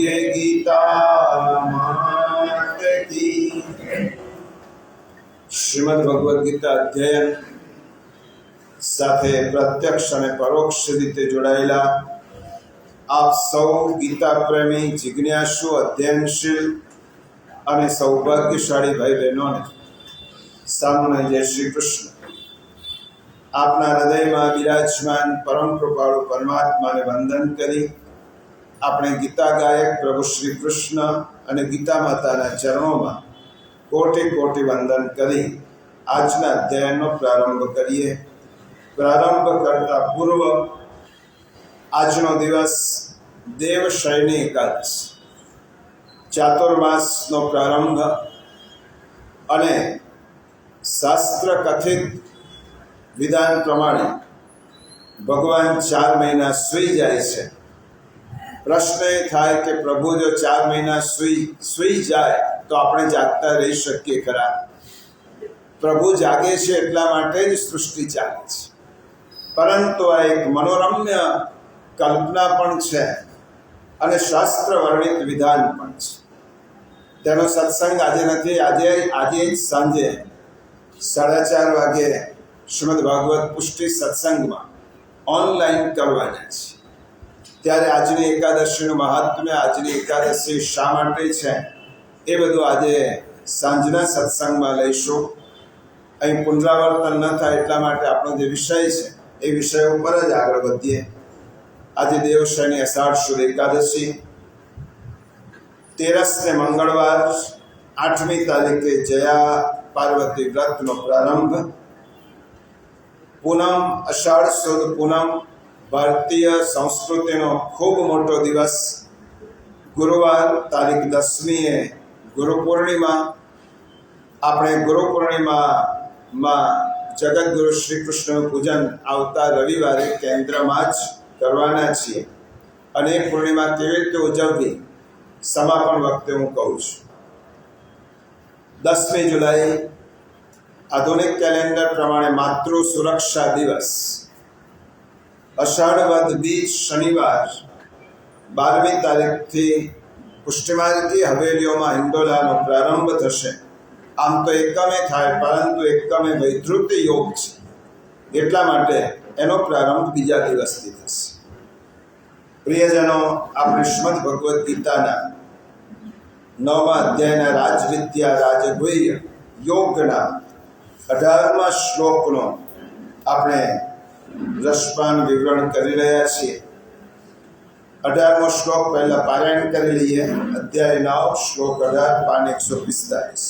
बोलिए गीता मात की। શ્રીમદ ભગવદ્ ગીતા અધ્યયન સાથે પ્રત્યક્ષ અને પરોક્ષ રીતે જોડાયેલા આપ સૌ ગીતા પ્રેમી, જિજ્ઞાસુ, અધ્યયનશીલ અને સૌભાગ્યશાળી ભાઈ બહેનોને સામૂહિક જય શ્રી કૃષ્ણ। આપના હૃદયમાં બિરાજમાન પરમ કૃપાળુ પરમાત્માને વંદન કરી આપણે ગીતા ગાયક પ્રભુ શ્રી કૃષ્ણ અને ગીતા માતાના ચરણોમાં કોટી કોટી વંદન કરી આજના અધ્યયનનો પ્રારંભ કરીએ। પ્રારંભ કરતા પૂર્વ આજનો દિવસ દેવશયની એકાદશી, ચાતુર્માસનો પ્રારંભ અને શાસ્ત્ર કથિત વિધાન પ્રમાણે ભગવાન 4 મહિના સૂઈ જાય છે। પ્રશ્ન એ થાય કે પ્રભુ જો 4 મહિના સૂઈ જાય તો આપણે જાગતા રહી શકીએ ખરા? પ્રભુ જાગે છે એટલા માટે જ સૃષ્ટિ ચાલે છે, પરંતુ આ એક મનોરમ્ય કલ્પના પણ છે અને શાસ્ત્ર વર્ણિત વિધાન પણ છે। તેનો સત્સંગ આજે નથી, આજે જ સાંજે 4:30 વાગે શ્રીમદ ભાગવત પુષ્ટિ સત્સંગમાં ઓનલાઈન કરવાના છે। ત્યારે આજની એકાદશીનું મહાત્મ્ય, આજની એકાદશી શા માટે છે એ બધું આજે સાંજના સત્સંગમાં લઈશું। અહીં પુનરાવર્તન ન થાય એટલા માટે આપણો જે વિષય છે એ વિષય ઉપર જ આગળ વધીએ। આજે દેવશયની અષાઢ સુદ એકાદશી, 13 મંગળવાર, 8મી તારીખે જયા પાર્વતી વ્રતનો પ્રારંભ। પૂનમ, અષાઢ સુદ પૂનમ ભારતીય સંસ્કૃતિનો ખૂબ મોટો દિવસ। ગુરુવાર તારીખ 10મીએ ગુરુ પૂર્ણિમા। આપણે ગુરુ પૂર્ણિમામાં જગતગુરુ શ્રી કૃષ્ણનું પૂજન આવતા રવિવારે કેન્દ્રમાં જ કરવાના છીએ અને એ પૂર્ણિમા કેવી રીતે ઉજવવી સમાપન વખતે હું કહું છું। 10મી જુલાઈ આધુનિક કેલેન્ડર પ્રમાણે માતૃ સુરક્ષા દિવસ, અષાઢ વદ બીજ શનિવાર 12મી તારીખથી પુષ્ટિમાર્ગી હવેલીઓમાં હિંડોલાનો પ્રારંભ થશે। આમ તો એકમે થાય, પરંતુ એકમે વૈધૃતિ યોગ છે એટલા માટે એનો પ્રારંભ બીજા દિવસથી થશે। પ્રિયજનો, આપણે શ્રીમદ ભગવદ્ ગીતાના 9મા અધ્યાયના રાજવિદ્યા રાજગુહ્ય યોગના 18મા શ્લોકનો આપણે રસપાન વિવરણ કરી રહ્યા છીએ। 18મો શ્લોક પહેલા પારાયણ કરી લઈએ। અધ્યાય 9, શ્લોક 18, પાન 145।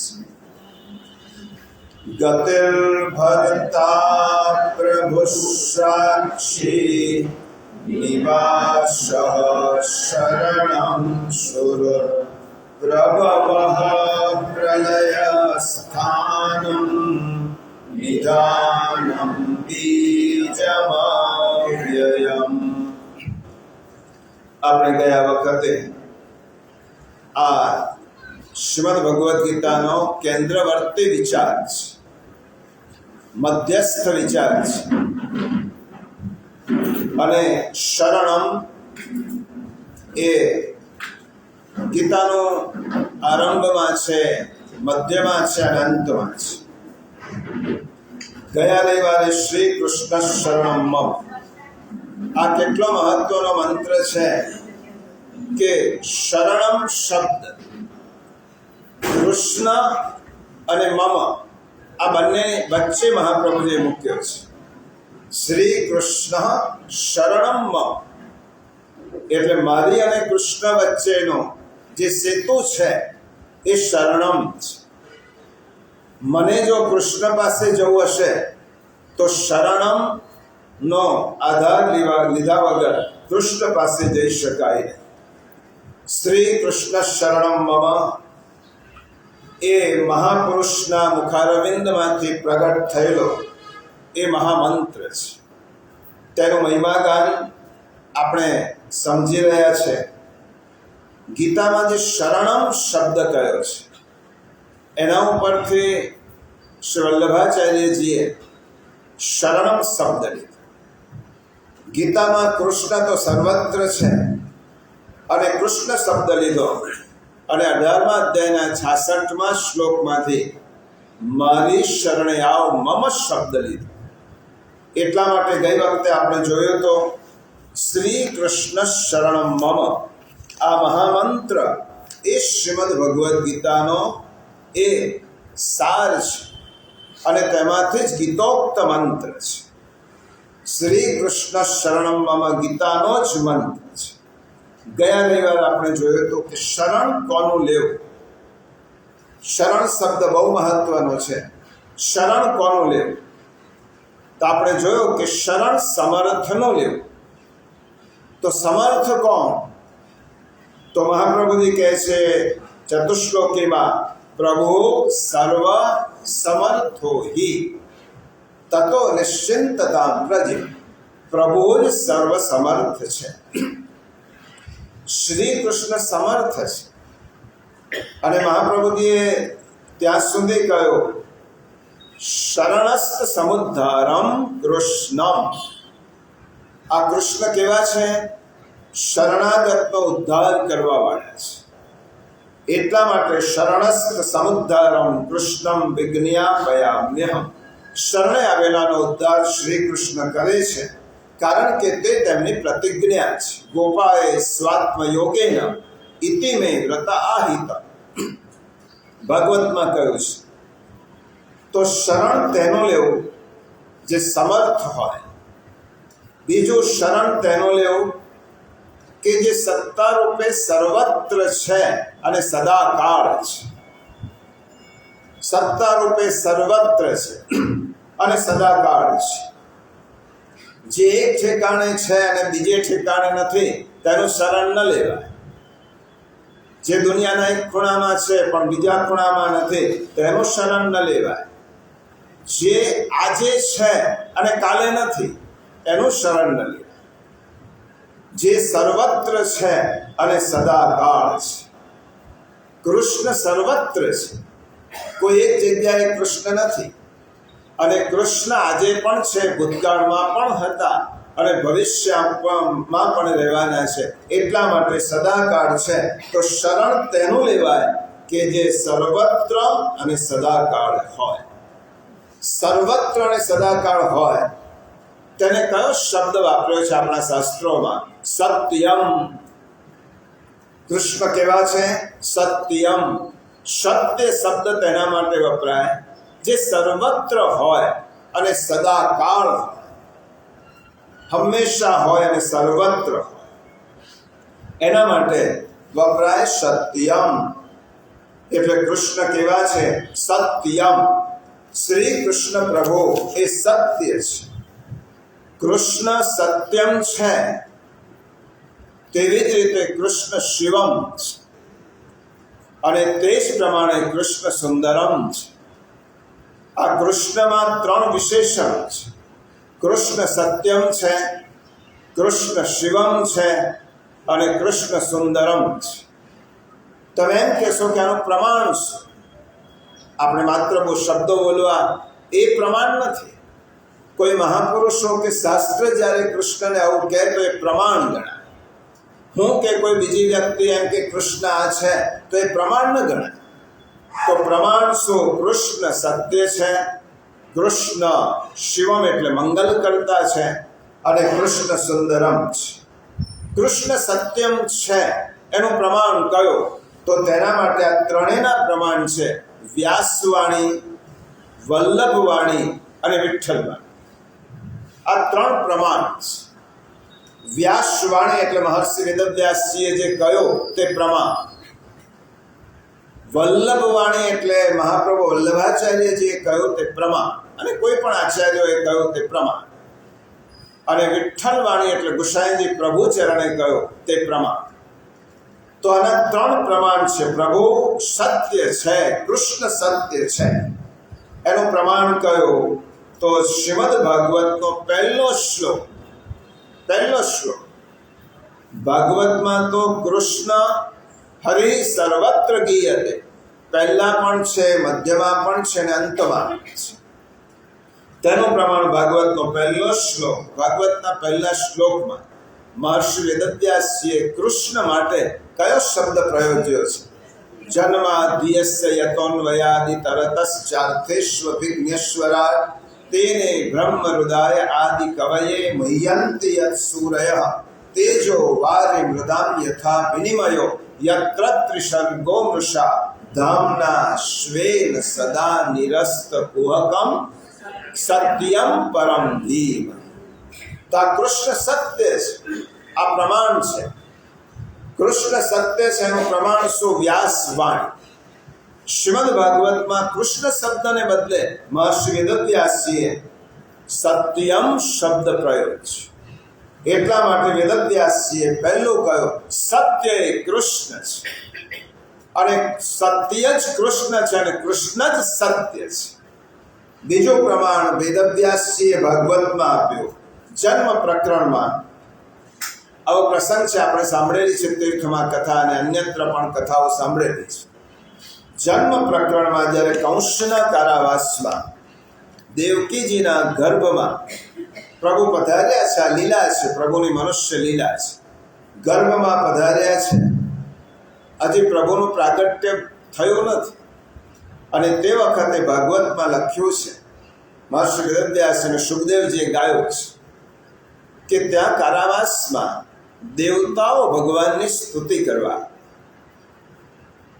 ગતિર્ભર્તા પ્રભુસાક્ષી નિવાસઃ શરણં સુર પ્રભવઃ પ્રલયસ્થાનં નિધાનં બીજમવ્યયમ। આપણે ગયા વખતે આ શ્રીમદ ભગવદ્ ગીતાનો કેન્દ્રવર્તી વિચાર છે, મધ્યસ્થ વિચાર છે અને શરણમ એ ગીતાનો આરંભમાં છે, મધ્યમાં છે અને અંતમાં છે। ગયા રવિવારે શ્રી કૃષ્ણ શરણમ મમ, આ કેટલો મહત્વનો મંત્ર છે કે શરણમ શબ્દ કૃષ્ણ અને મમ આ બંને વચ્ચે મહાપ્રભુએ મૂક્યો છે। શ્રી કૃષ્ણ શરણમ મમ એટલે મારી અને કૃષ્ણ વચ્ચેનો જે સેતુ છે એ શરણમ છે। મને જો કૃષ્ણ પાસે જવું હશે તો શરણમ નો આધાર લીધા વગર કૃષ્ણ પાસે જઈ શકાય નહીં। શ્રી કૃષ્ણ શરણમ મમ એ મહાપુરુષના મુખારવિંદમાંથી પ્રગટ થયેલો એ મહામંત્ર છે। તેનું મહિમાગાન આપણે સમજી રહ્યા છે। ગીતામાં જે શરણમ શબ્દ કયો છે એના ઉપરથી શ્રી વલ્લભાચાર્યજીએ શરણમ શબ્દ લીધો। ગીતામાં કૃષ્ણ તો સર્વત્ર છે, અને કૃષ્ણ શબ્દ લીધો અને 18મા અધ્યાયના 66મા શ્લોકમાંથી મારી શરણે આવ મમ શબ્દ લીધો. એટલા માટે ગઈ વખતે આપણે જોયું તો શ્રી કૃષ્ણ શરણમ મમ આ મહામંત્ર એ શ્રીમદ ભગવદ્ ગીતાનો એ સાર છે અને તેમાંથી જ ગીતોક્ત મંત્ર છે. શ્રી કૃષ્ણ શરણમ મમ ગીતાનો જ મંત્ર છે. ગયા રવિવારે આપણે જોયું હતું કે શરણ કોનું લેવું. શરણ શબ્દ બહુ મહત્વનો છે. શરણ કોનું લેવું તો આપણે જોયું કે શરણ સમર્થનો લેવું. તો સમર્થ કોણ? તો મહાપ્રભુજી કહે છે ચતુશ્લોકીમાં પ્રભુ સર્વ સમર્થો હિ તતો નિશ્ચિંતતા પ્રજે. પ્રભુ જ સર્વ સમર્થ છે. શ્રી કૃષ્ણ સમર્થ છે. અને મહાપ્રભુજીએ ત્યાં સુધી કહ્યું શરણસ્ત સમુદ્ધારમ કૃષ્ણમ. આ કૃષ્ણ કેવા છે? શરણાગતનો ઉદ્ધાર કરવા વાળા છે. એટલા માટે શરણસ્ત સમુદ્ધારમ કૃષ્ણમ વિજ્ઞાપયામ્યહમ. શરણે આવેલાનો ઉદ્ધાર શ્રી કૃષ્ણ કરે છે કારણ કે તે તેમની પ્રતિજ્ઞા છે. ગોપાએ સ્વાત્મ યોગેન ઇતિ મે વ્રત આહિત. ભાગવતમાં કહ્યું છે. તો શરણ તેનું લેવું જે સમર્થ હોય. બીજું શરણ તેનું લેવું કે જે સત્તા રૂપે સર્વત્ર છે અને સદાકાળ છે. સત્તા રૂપે સર્વત્ર છે અને સદાકાળ છે. જે એક ઠેકાણે છે અને બીજે ઠેકાણે નથી તેનું શરણ ન લેવાય. જે દુનિયાના એક ખૂણામાં છે પણ બીજા ખૂણામાં નથી તેનું શરણ ન લેવાય. જે આજે છે અને કાલે નથી એનું શરણ ન લેવાય. જે સર્વત્ર છે અને સદાકાળ છે. કૃષ્ણ સર્વત્ર છે. કોઈ એક જગ્યાએ કૃષ્ણ નથી. અને કૃષ્ણ આજે પણ છે, ભૂતકાળમાં પણ હતા અને ભવિષ્યમાં પણ રહેવાના છે. એટલા માટે સદાકાળ છે. તો શરણ તેનું લેવાય કે જે સર્વત્ર અને સદાકાળ હોય. સર્વત્ર અને સદાકાળ હોય તેને કયો શબ્દ વાપર્યો છે આપણા શાસ્ત્રોમાં? સત્યમ. કૃષ્ણ કેવા છે? સત્યમ. સત્ય શબ્દ તેના માટે વપરાય જે સર્વત્ર હોય અને સદાકાળ હોય. હંમેશા હોય અને સર્વત્ર હોય. એના માટે વપરાય સત્યમ. એટલે કૃષ્ણ કેવા છે? સત્યમ. શ્રી કૃષ્ણ પ્રભુ એ સત્ય છે. કૃષ્ણ સત્યમ છે તેવી જ રીતે કૃષ્ણ શિવમ છે અને તે જ પ્રમાણે કૃષ્ણ સુંદરમ છે. આ કૃષ્ણમાં 3 વિશેષણ છે. કૃષ્ણ સત્યમ છે, કૃષ્ણ શિવમ છે અને કૃષ્ણ સુંદરમ છે. તમે એમ કહેશો કે આનું પ્રમાણ શું? આપણે માત્ર બહુ શબ્દો બોલવા એ પ્રમાણ નથી. કોઈ મહાપુરુષો કે શાસ્ત્ર જ્યારે કૃષ્ણને આવું કહે તો એ પ્રમાણ ગણાય. હું કે કોઈ બીજી વ્યક્તિ એમ કે કૃષ્ણ આ છે તો એ પ્રમાણ ન ગણાય. તો પ્રમાણ શું? કૃષ્ણ સત્ય છે, કૃષ્ણ શિવમ એટલે મંગલ કરતા છે અને કૃષ્ણ સુંદરમ છે. કૃષ્ણ સત્યમ છે એનું પ્રમાણ કયો? તો તેના માટે આ ત્રણેયના પ્રમાણ છે. વ્યાસવાણી, વલ્લભવાણી અને વિઠ્ઠલવાણી. આ 3 પ્રમાણ છે. વ્યાસવાણી એટલે મહર્ષિ વેદવ્યાસજીએ જે કહ્યું તે પ્રમાણ. વલ્લભવાણી એટલે મહાપ્રભુ વલ્લભાચાર્યજીએ કહ્યું તે પ્રમાણ અને કોઈ પણ આચાર્યોએ કહ્યું તે પ્રમાણ. અને વિઠ્ઠલવાણી એટલે ગુસાઈજી પ્રભુચરણે કહ્યું તે પ્રમાણ. તો આના 3 પ્રમાણ છે. પ્રભુ સત્ય છે, કૃષ્ણ સત્ય છે એનું પ્રમાણ કયું? તો શ્રીમદ ભાગવતનો પહેલો શ્લોક. ભાગવતમાં તો કૃષ્ણ હરિ સર્વત્ર ગીયતે. પહેલા પણ છે, મધ્યમાં પણ છે અને અંતમાં પણ છે. તેનું પ્રમાણ ભાગવતનો પહેલો શ્લોક. ભાગવતના પહેલા શ્લોકમાં મહર્ષિ વેદવ્યાસજીએ કૃષ્ણ માટે કયો શબ્દ પ્રયોજ્યો છે? જન્માદ્યસ્ય યતોન્વયાદિ તરતશ્ચાર્થેષ્વભિજ્ઞેશ્વરા તેને બ્રહ્મ હૃદય આદિ કવયે મહ્યન્તિ યત સૂરયઃ તેજો વારે મૃદામ યથા વિનિમયો યત્ર ત્રિસર્ગો મૃષા ધામના શ્વેન સદા નિરસ્ત કુહકમ સત્યમ પરમ ધીમ. તો આ કૃષ્ણ સત્ય છે, આ પ્રમાણ છે. કૃષ્ણ સત્ય છે એનું પ્રમાણ શું? વ્યાસવાણી. શ્રીમદ ભાગવતમાં કૃષ્ણ શબ્દને બદલે મહર્ષિ વેદવ્યાસજીએ સત્યમ શબ્દ પ્રયોગ છે. એટલા માટે વેદવ્યાસજીએ પહેલું કહ્યું સત્ય એ કૃષ્ણ છે, અને સત્ય જ કૃષ્ણ છે, અને કૃષ્ણ જ સત્ય છે. બીજું પ્રમાણ વેદવ્યાસજીએ ભાગવતમાં આપ્યું જન્મ પ્રકરણમાં. આવો પ્રસંગ છે, આપણે સાંભળેલી છે તીર્થમાં કથા, અને અન્યત્ર પણ કથાઓ સાંભળેલી છે. જન્મ પ્રકરણમાં જ્યારે કંસના કારાવાસમાં દેવકીજીના ગર્ભમાં પ્રભુ પધાર્યા છે, આ લીલા છે, પ્રભુની મનુષ્ય લીલા છે. ગર્ભમાં પધાર્યા છે, હજી પ્રભુનું પ્રાગટ્ય થયું નથી, અને તે વખતે ભાગવતમાં લખ્યું છે, મહર્ષિ વેદવ્યાસ અને સુખદેવજીએ ગાયું છે કે ત્યાં કારાવાસમાં દેવતાઓ ભગવાનની સ્તુતિ કરવા.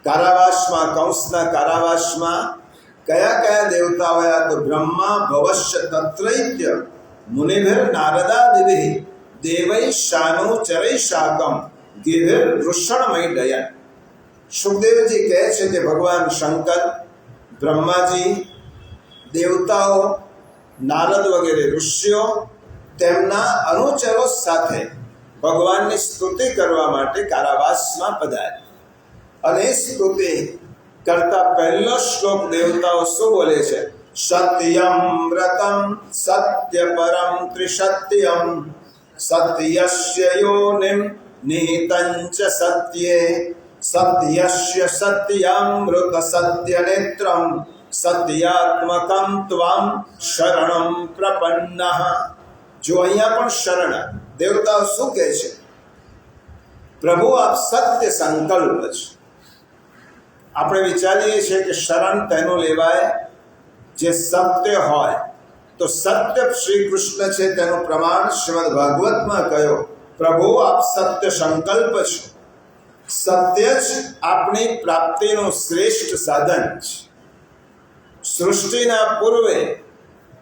કારાવાસમાં, કંસના કારાવાસમાં કયા કયા દેવતાઓ આવ્યા? તો બ્રહ્મા ભવશ્ય તત્રૈત્ય મુનિભિર નારદાદિભિ દેવૈ શાનુ ચરૈ શાકમ ગિરિર વૃષણમય દયા. સુખદેવજી કહે છે કે ભગવાન શંકર, બ્રહ્માજી, દેવતાઓ, નારદ વગેરે ઋષિઓ તેમના અનુચરો સાથે ભગવાનની સ્તુતિ કરવા માટે કારાવાસમાં પધાર્યા. અને સ્તુતિ કરતા પહેલો શ્લોક દેવતાઓ શું બોલે છે? સત્યમ વ્રતમ સત્ય પરમ ત્રિસત્યમ સત્યસ્ય યોનિમ નિહિતંચ સત્યે સત્યસ્ય સત્યામૃત સત્ય નેત્રમ સત્યાત્મકમ ત્વામ શરણમ પ્રપન્નઃ. જો અહીંયા પણ શરણ દેવતાઓ શું કહે છે? પ્રભુ આપ સત્ય સંકલ્પ છે. આપણે વિચારીએ છીએ કે શરણ તેનું લેવાય જે સત્ય હોય. તો સત્ય શ્રી કૃષ્ણ છે, તેનું પ્રમાણ શ્રીમદ ભાગવતમાં કયો? પ્રભુ આપ સત્ય સંકલ્પ છો. સત્ય જ આપણી પ્રાપ્તિનું શ્રેષ્ઠ સાધન છે. સૃષ્ટિના પૂર્વે,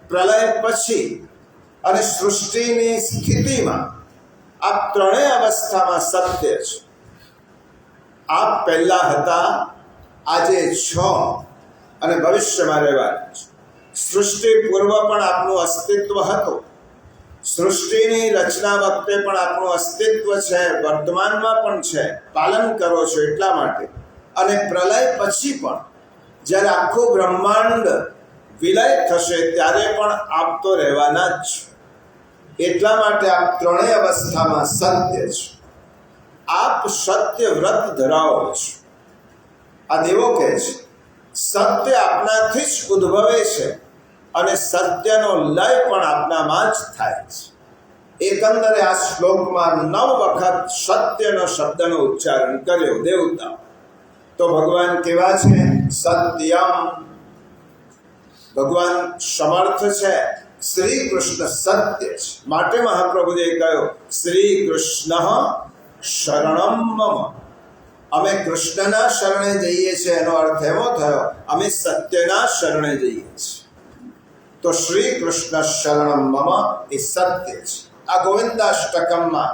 પ્રલય પછી અને સૃષ્ટિની સ્થિતિમાં આ ત્રણેય અવસ્થામાં સત્ય છે. આપ પહેલા હતા, આજે છો, અને ભવિષ્યમાં રહેવાના છે. સૃષ્ટિ પૂર્વ પણ આપનું અસ્તિત્વ હતું, સૃષ્ટિની રચના વખતે પણ આપનું અસ્તિત્વ છે, વર્તમાનમાં પણ છે, પાલન કરો છો એટલા માટે. અને પ્રલય પછી પણ જ્યારે આખું બ્રહ્માંડ વિલય થશે ત્યારે પણ આપ તો રહેવાના જ છો. એટલા માટે આપ ત્રણેય અવસ્થામાં સત્ય છો. આપ સત્ય વ્રત ધરાવો છો. આ દેવો કહે છે સત્ય આપનાથી જ ઉદ્ભવે છે, અને સત્યનો લય પણ આપનામાં જ થાય છે. એકંદરે આ શ્લોકમાં 9 વખત સત્યનો શબ્દનો ઉચ્ચારણ કર્યો દેવતા. તો ભગવાન કેવા છે? સત્યમ. ભગવાન સમર્થ છે. શ્રી કૃષ્ણ સત્ય છે. માટે મહાપ્રભુજીએ કહ્યું શ્રી કૃષ્ણ શરણમ મમ. અમે કૃષ્ણના શરણે જઈએ છીએ, એનો અર્થ એવો થયો અમે સત્યના શરણે જઈએ છીએ. તો શ્રી કૃષ્ણ શરણમ મમ એ સત્ય છે. આ ગોવિંદાષ્ટકમમાં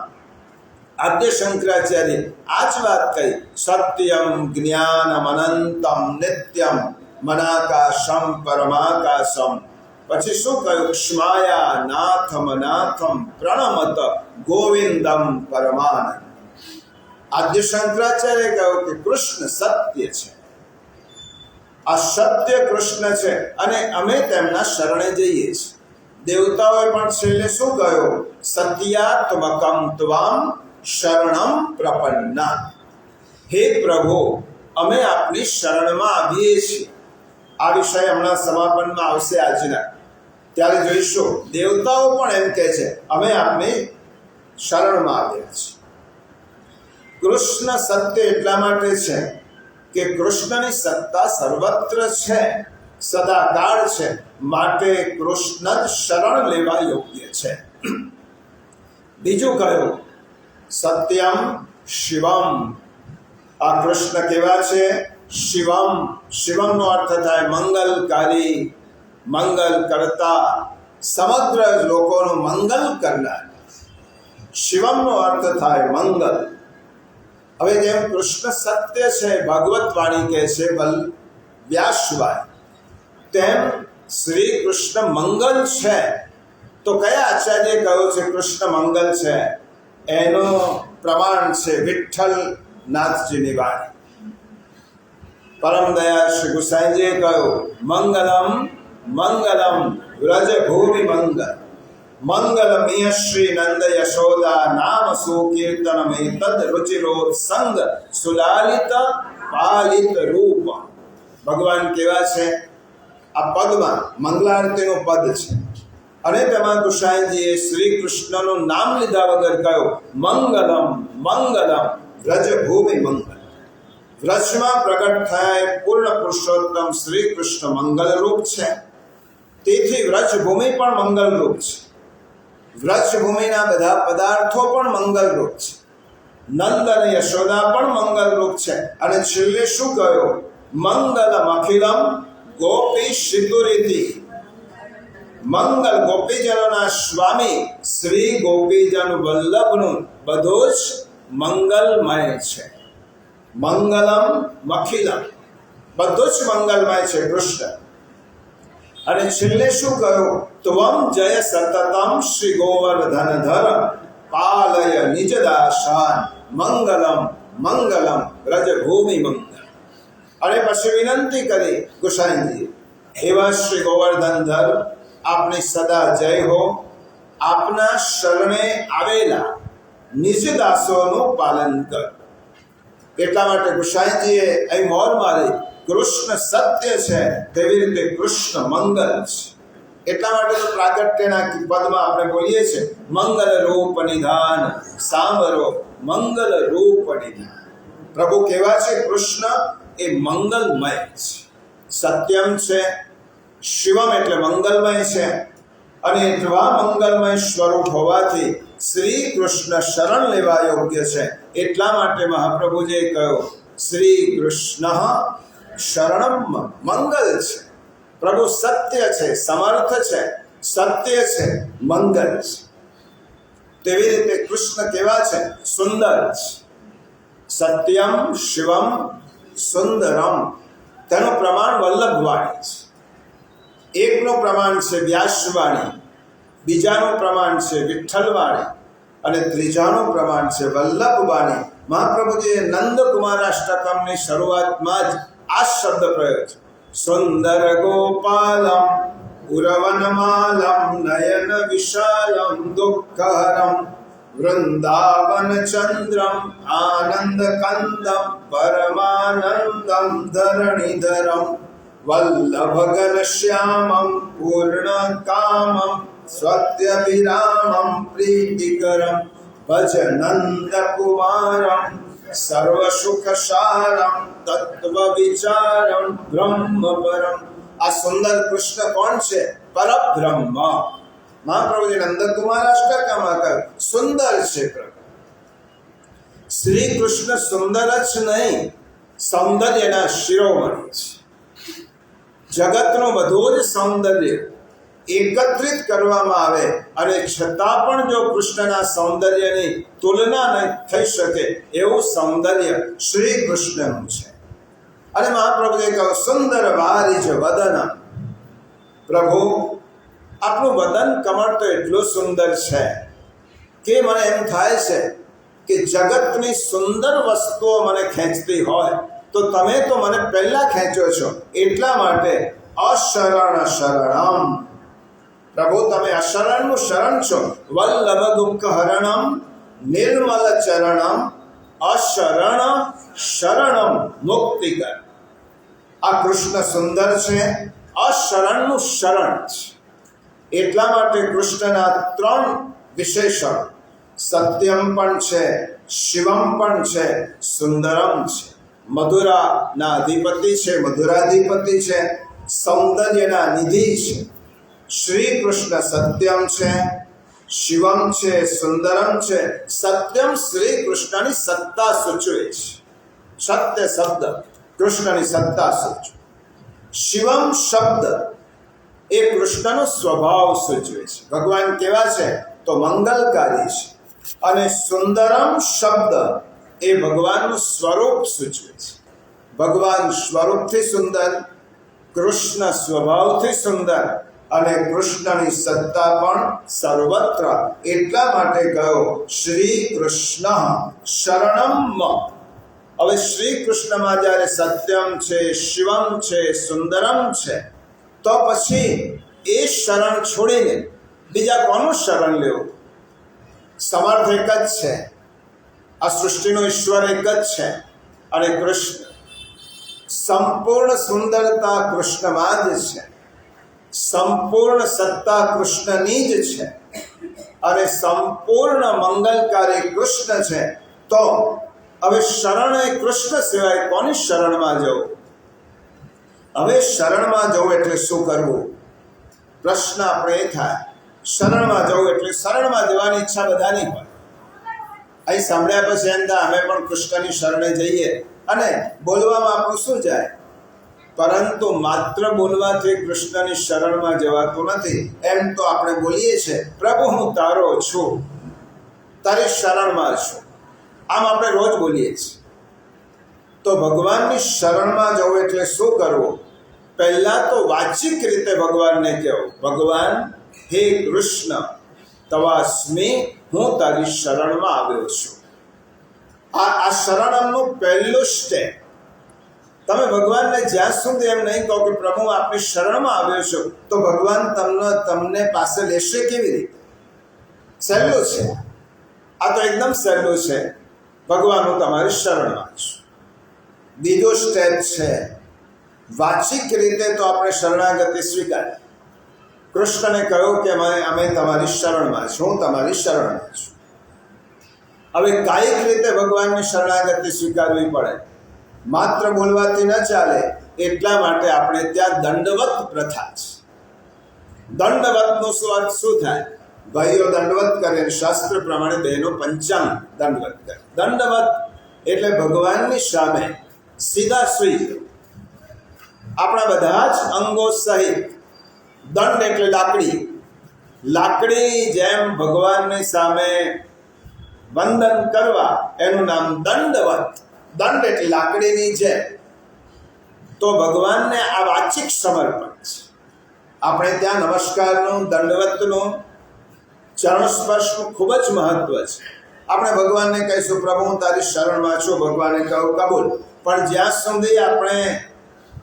આદ્ય શંકરાચાર્ય આ જ વાત કહી. સત્યમ જ્ઞાનમ અનંતમ નિત્યમ મનાકાશમ પરમાકાશમ. પછી શું કહ્યું? ક્ષ્માયા નાથમ નાથમ પ્રણમત ગોવિંદમ પરમાનંદ. આદ્ય શંકરાચાર્ય કહ્યું કે કૃષ્ણ સત્ય છે. આ સત્ય કૃષ્ણ છે, અને અમે તેમના શરણે જઈએ છીએ. દેવતાઓએ પણ છેલ્લે શું કહ્યું? સત્યાત્મકમ ત્વામ શરણમ પ્રપન્ના. હે પ્રભુ, અમે આપની શરણમાં આવીએ છીએ. આ વિષય હમણાં સમાપનમાં આવશે આજના, ત્યારે જોઈશું. દેવતાઓ પણ એમ કહે છે અમે આપની શરણમાં આવ્યા છે. કૃષ્ણ સત્ય એટલા માટે છે કે કૃષ્ણની સત્તા સર્વત્ર છે, સદાકાળ છે, માટે કૃષ્ણ જ શરણ લેવા યોગ્ય છે. બીજું કહ્યું સત્યમ શિવમ. આ કૃષ્ણ કેવા છે? શિવમ. શિવમનો અર્થ થાય મંગલકારી, મંગલ કરતા, સમગ્ર લોકોનું મંગલ કરનાર. શિવમનો અર્થ થાય મંગલ. હવે જેમ કૃષ્ણ સત્ય છે, ભાગવત વાણી કહે છે વ્યાસવાય, તેમ શ્રી કૃષ્ણ મંગલ છે. તો કયા આચાર્ય કહ્યું છે કૃષ્ણ મંગલ છે? એનું પ્રમાણ છે વિઠ્ઠલ નાથજીની વાણી. પરમ દયા શ્રી ગુસાઈજીએ કહ્યું મંગલમ મંગલમ વ્રજ ભૂમિ મંગલ, મંગલમિય શ્રી નંદ યશોદા નામ સુકીર્તનમ એતદ રુચિરોત્સંગ સુલાલિત પાલિત રૂપ. ભગવાન કેવા છે? આ પદમાં મંગલારતીનું પદ છે અને તેમાં ગુસાઈજીએ શ્રી કૃષ્ણનું નામ લીધા વગર કહ્યું મંગલમ મંગલમ વ્રજભૂમિ મંગલ. વ્રજમાં પ્રગટ થયા એ પૂર્ણ પુરુષોત્તમ શ્રી કૃષ્ણ મંગલ રૂપ છે. તેથી વ્રજભૂમિ પણ મંગલ રૂપ છે. વ્રજભૂમિના બધા પદાર્થો પણ મંગલ રૂપ છે. નંદ અને યશોદા પણ મંગલ રૂપ છે. અને છેલ્લે શું કહ્યું? મંગલમ અખિલમ ગોપી શિતુરીતિ. મંગલ ગોપીજનોના સ્વામી શ્રી ગોપીજન વલ્લભનું બધું જ મંગલમય છે. મંગલમ અખિલમ બધું જ મંગલમય છે કૃષ્ણ. અને છેલ્લે શું કહ્યું? ત્વમ જય સતતમ શ્રી ગોવર્ધન ધર પાલય નિજ દાસાન મંગલમ મંગલમ વ્રજભૂમિ મંગલ. અને પછી વિનંતી કરી ગુસાઈજી, એવા શ્રી ગોવર્ધન ધર, આપની સદા જય હો. આપના શરણે આવેલા નિજ દાસોનું પાલન કર. એટલા માટે ગુસાઈજીએ અહીં મોર મારી કૃષ્ણ સત્ય છે તેવી રીતે કૃષ્ણ મંગલ છે. એટલા માટે તો પ્રાગટ્યના પદમાં આપણે બોલીએ છીએ મંગલ રૂપ નિધાન સાંભળો મંગલ રૂપ નિધાન. પ્રભુ કેવા છે? કૃષ્ણ એ મંગલમય છે, સત્યમ છે. શિવમ એટલે મંગલમય છે. અને એટલા મંગલમય સ્વરૂપ હોવાથી શ્રી કૃષ્ણ શરણ લેવા યોગ્ય છે. એટલા માટે મહાપ્રભુજીએ કહ્યું શ્રી કૃષ્ણ શરણમ મંગલ છે. પ્રભુ સત્ય છે, સમર્થ છે, સત્ય છે, મંગલ છે. તેવી રીતે કૃષ્ણ કેવા છે? સુંદર છે. સત્યમ શિવમ સુંદરમ. તેનું પ્રમાણ વલ્લભવાણી છે. એકનું પ્રમાણ છે વ્યાસવાણી, બીજાનું પ્રમાણ છે વિઠ્ઠલવાણી અને ત્રીજાનું પ્રમાણ છે વલ્લભવાણી. મહાપ્રભુજીએ નંદકુમારાષ્ટકમની શરૂઆતમાં જ આ શબ્દ પ્રયોગ છે સુંદર ગોપાલમ ઉરવનમાલમ નયન વિશાલમ દુઃખહરમ વૃંદાવન ચંદ્રમ આનંદ કંદમ પરમાનંદમ ધરણીધરમ વલ્લભ ઘનશ્યામમ પૂર્ણ કામમ સ્વત્યભિરામમ પ્રીતિકરમ ભજ નંદ કુમારમ સર્વસુખસારમ તત્વ વિચારમ બ્રહ્મ પરમ. આ સુંદર કૃષ્ણ કોણ છે? પરબ્રહ્મ. મહાપ્રભુજી નંદકુમાર અષ્ટકમાં કહ્યું સુંદર છે પ્રભુ. શ્રી કૃષ્ણ સુંદર જ નહીં, સૌંદર્યના શિરોમણી છે. જગતનું બધું જ સૌંદર્ય એકત્રિત કરવામાં આવે અને છતાં પણ જો કૃષ્ણના સૌંદર્યની તુલના ન થઈ શકે એવું સૌંદર્ય શ્રી કૃષ્ણનું છે. અને મહાપ્રભુએ કહ્યું સુંદર વારિજ વદન. પ્રભુ આપનું વદન કમળ તો એટલું સુંદર છે કે મને એમ થાય છે કે જગતની સુંદર વસ્તુઓ મને ખેંચતી હોય તો તમે તો મને પહેલા ખેંચો છો. એટલા માટે અશરણ શરણમ. પ્રભુ તમે અશરણનું શરણ છો. વલ્લભ દુઃખ હરણમ નિર્મલ ચરણમ અશરણ શરણમ મુક્તિકર. આ કૃષ્ણ સુંદર છે, અશરણનું શરણ છે. એટલા માટે કૃષ્ણના ત્રણ વિશેષણ સત્યમ પણ છે, શિવમ પણ છે, સુંદરમ છે. મધુરાના અધિપતિ છે, મધુરાધિપતિ છે, સૌંદર્યના નિધિ છે. શ્રી કૃષ્ણ સત્યમ છે, શિવમ છે, સુંદરમ છે. સત્યમ શ્રી કૃષ્ણની સત્તા સૂચવે છે. સત્ય શબ્દ કૃષ્ણની સત્તા સૂચવે. શિવમ શબ્દ એ કૃષ્ણનો સ્વભાવ સૂચવે છે. ભગવાન કેવા છે તો મંગલકારી છે. અને સુંદરમ શબ્દ એ ભગવાનનું સ્વરૂપ સૂચવે છે. ભગવાન સ્વરૂપથી સુંદર, કૃષ્ણ સ્વભાવથી સુંદર અને કૃષ્ણની સત્તા પણ સર્વત્ર. એટલા માટે કહ્યો શ્રી કૃષ્ણ શરણમ. હવે શ્રી કૃષ્ણમાં જ્યારે સત્યમ છે, શિવમ છે, સુંદરમ છે, તો પછી એ શરણ છોડીને બીજા કોનું શરણ લેવું? સમર્થ એક જ છે, આ સૃષ્ટિનો ઈશ્વર એક જ છે અને કૃષ્ણ. સંપૂર્ણ સુંદરતા કૃષ્ણમાં જ છે, સંપૂર્ણ સત્તા કૃષ્ણની જ છે અને સંપૂર્ણ મંગલકારી કૃષ્ણ છે. તો હવે શરણ એ કૃષ્ણ સિવાય કોની શરણમાં જવું? હવે શરણમાં જવું એટલે શું કરવું? પ્રશ્ન આપણે એ થાય, શરણમાં જવું એટલે શરણમાં જવાની ઈચ્છા બધાની હોય. અહીં સાંભળ્યા પછી એમ થાય અમે પણ કૃષ્ણની શરણે જઈએ અને બોલવામાં આપણું શું જાય? પરંતુ માત્ર બોલવાથી કૃષ્ણની શરણમાં જવાતું નથી. એમ તો આપણે બોલીએ છીએ પ્રભુ હું તારો છું, તારી શરણમાં છું, આમ આપણે રોજ બોલીએ છીએ. તો ભગવાનની શરણમાં જવું એટલે શું કરવું? પહેલા તો વાચિક રીતે ભગવાનને કહેવું, ભગવાન હે કૃષ્ણ તવાસ્મી, હું તારી શરણમાં આવ્યો છું. આ શરણમનું પહેલું સ્ટેપ. તમે ભગવાનને જ્યાં સુધી એમ નહીં કહો કે પ્રભુ આપની શરણમાં આવ્યો છું, તો ભગવાન તમને પાસે લેશે કેવી રીતે? સહેલું છે, આ તો એકદમ સહેલું છે. ભગવાન હું તમારી શરણમાં છું. બીજો સ્ટેપ છે વાચિક રીતે તો આપણે શરણાગતિ સ્વીકારીએ. કૃષ્ણને કહ્યું કે અમે તમારી શરણમાં છું, હું તમારી શરણમાં છું. હવે કાયિક રીતે ભગવાનની શરણાગતિ સ્વીકારવી પડે, માત્ર બોલવાથી ન ચાલે. એટલા માટે આપણે ત્યાં દંડવત પ્રથા છે. દંડવતનો અર્થ શું થાય? ભાઈઓ દંડવત કરે, શાસ્ત્ર પ્રમાણે બહેનો પંચાંગ દંડવત કરે. દંડવત એટલે ભગવાનની સામે સીધા સુઈ આપણા બધા જ અંગો સહિત. દંડ એટલે લાકડી, લાકડી જેમ ભગવાનની સામે વંદન કરવા એનું નામ દંડવત. દંડ એટલે લાકડીની જેમ. તો ભગવાનને આ વાચિક સમર્પણ છે. આપણે ત્યાં નમસ્કારનું, દંડવતનું, ચરણ સ્પર્શનું ખૂબ જ મહત્વ છે. આપણે ભગવાનને કહીશું પ્રભુ હું તારી શરણમાં છું, ભગવાને કહું કબૂલ. પણ જ્યાં સુધી આપણે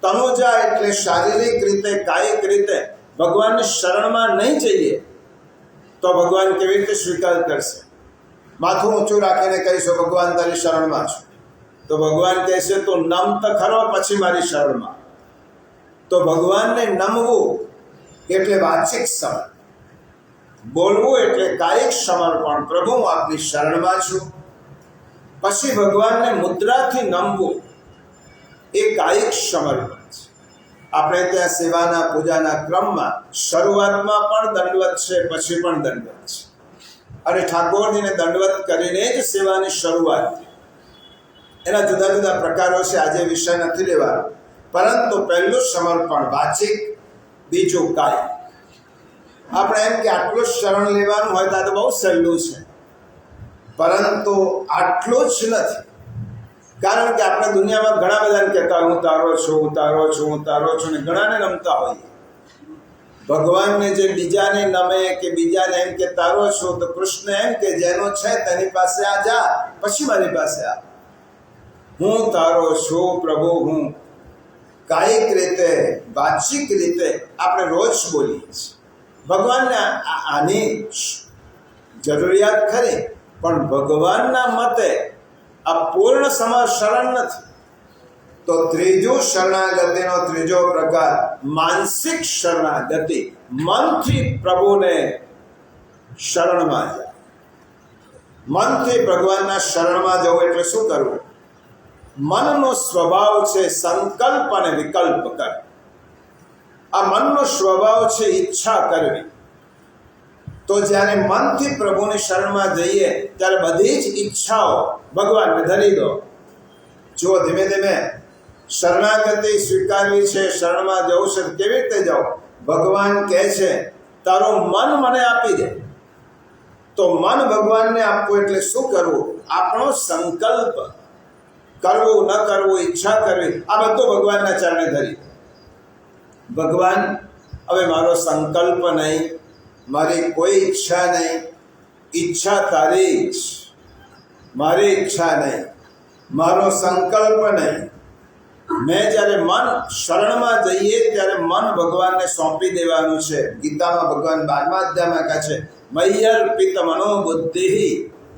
તનુજા એટલે શારીરિક રીતે, કાયિક રીતે ભગવાનની શરણમાં નહીં જઈએ તો ભગવાન કેવી રીતે સ્વીકાર કરશે? માથું ઊંચું રાખીને કહીશું ભગવાન તારી શરણમાં છું, તો ભગવાન કહેશે તો નમ તો ખરો પછી મારી શરણમાં. તો ભગવાનને નમવું એટલે વાચિક સમર્પણ, બોલવું એટલે કાયિક સમર્પણ, પ્રભુ હું આપની શરણમાં છું. પછી ભગવાનને મુદ્રાથી નમવું એ કાયિક સમર્પણ છે. આપણે ત્યાં સેવાના પૂજાના ક્રમમાં શરૂઆતમાં પણ દંડવત છે, પછી પણ દંડવત છે. અને ઠાકોરજીને દંડવત કરીને જ સેવાની શરૂઆત થઈ. એના જુદા જુદા પ્રકારો છે, આજે વિષય નથી લેવાનો. પરંતુ પહેલું સમર્પણ વાચિક, બીજું કાયિક. આપણે એમ કે આટલું શરણ લેવાનું હોય તો આ તો બહુ સહેલું છે, પરંતુ આટલું જ નથી. કારણ કે આપણે દુનિયામાં ઘણા બધાને કહેતા હું તારો છું, હું તારો છું, હું તારો છું, ને ઘણાને નમતા હોઈએ. ભગવાનને જે બીજાને નમે કે બીજાને એમ કે તારો છું, તો કૃષ્ણ એમ કે જેનો છે તેની પાસે આ જા, પછી મારી પાસે આ. હું તારો છું પ્રભુ હું. કાયિક રીતે, વાચિક રીતે આપણે રોજ બોલીએ છીએ. ભગવાનને આની જરૂરિયાત ખરી, પણ ભગવાનના મતે આ પૂર્ણ શરણ નથી. તો ત્રીજું શરણાગતિનો ત્રીજો પ્રકાર માનસિક શરણાગતિ. મનથી પ્રભુને શરણમાં જાય. મનથી ભગવાનના શરણમાં જવું એટલે શું કરવું? મનનો સ્વભાવ છે સંકલ્પ અને વિકલ્પ કર. આ મનનો સ્વભાવ છે ઈચ્છા કરવી. તો જ્યારે મનથી પ્રભુની શરણમાં જઈએ ત્યારે બધી જ ઈચ્છાઓ ભગવાનને ધરી દો. જો ધીમે ધીમે શરણાગતિ સ્વીકારવી છે, શરણમાં જવું છે, કેવી રીતે જાઓ? ભગવાન કહે છે તારું મન મને આપી દે. તો મન ભગવાનને આપવું એટલે શું કરવું? આપણો સંકલ્પ કરવું ન કરવું, ઈચ્છા કરવી, આ બધું ભગવાનના ચરણે ધરી. ભગવાન, હવે મારો સંકલ્પ નહીં, મારી કોઈ ઈચ્છા નહીં, ઈચ્છા તારી જ, મારી ઈચ્છા નહીં, મારો સંકલ્પ નહીં. મેં જ્યારે મન શરણમાં જઈએ ત્યારે મન ભગવાનને સોંપી દેવાનું છે. ગીતામાં ભગવાન 12મા અધ્યાયમાં કહે છે મય્યર્પિત મનોબુદ્ધિ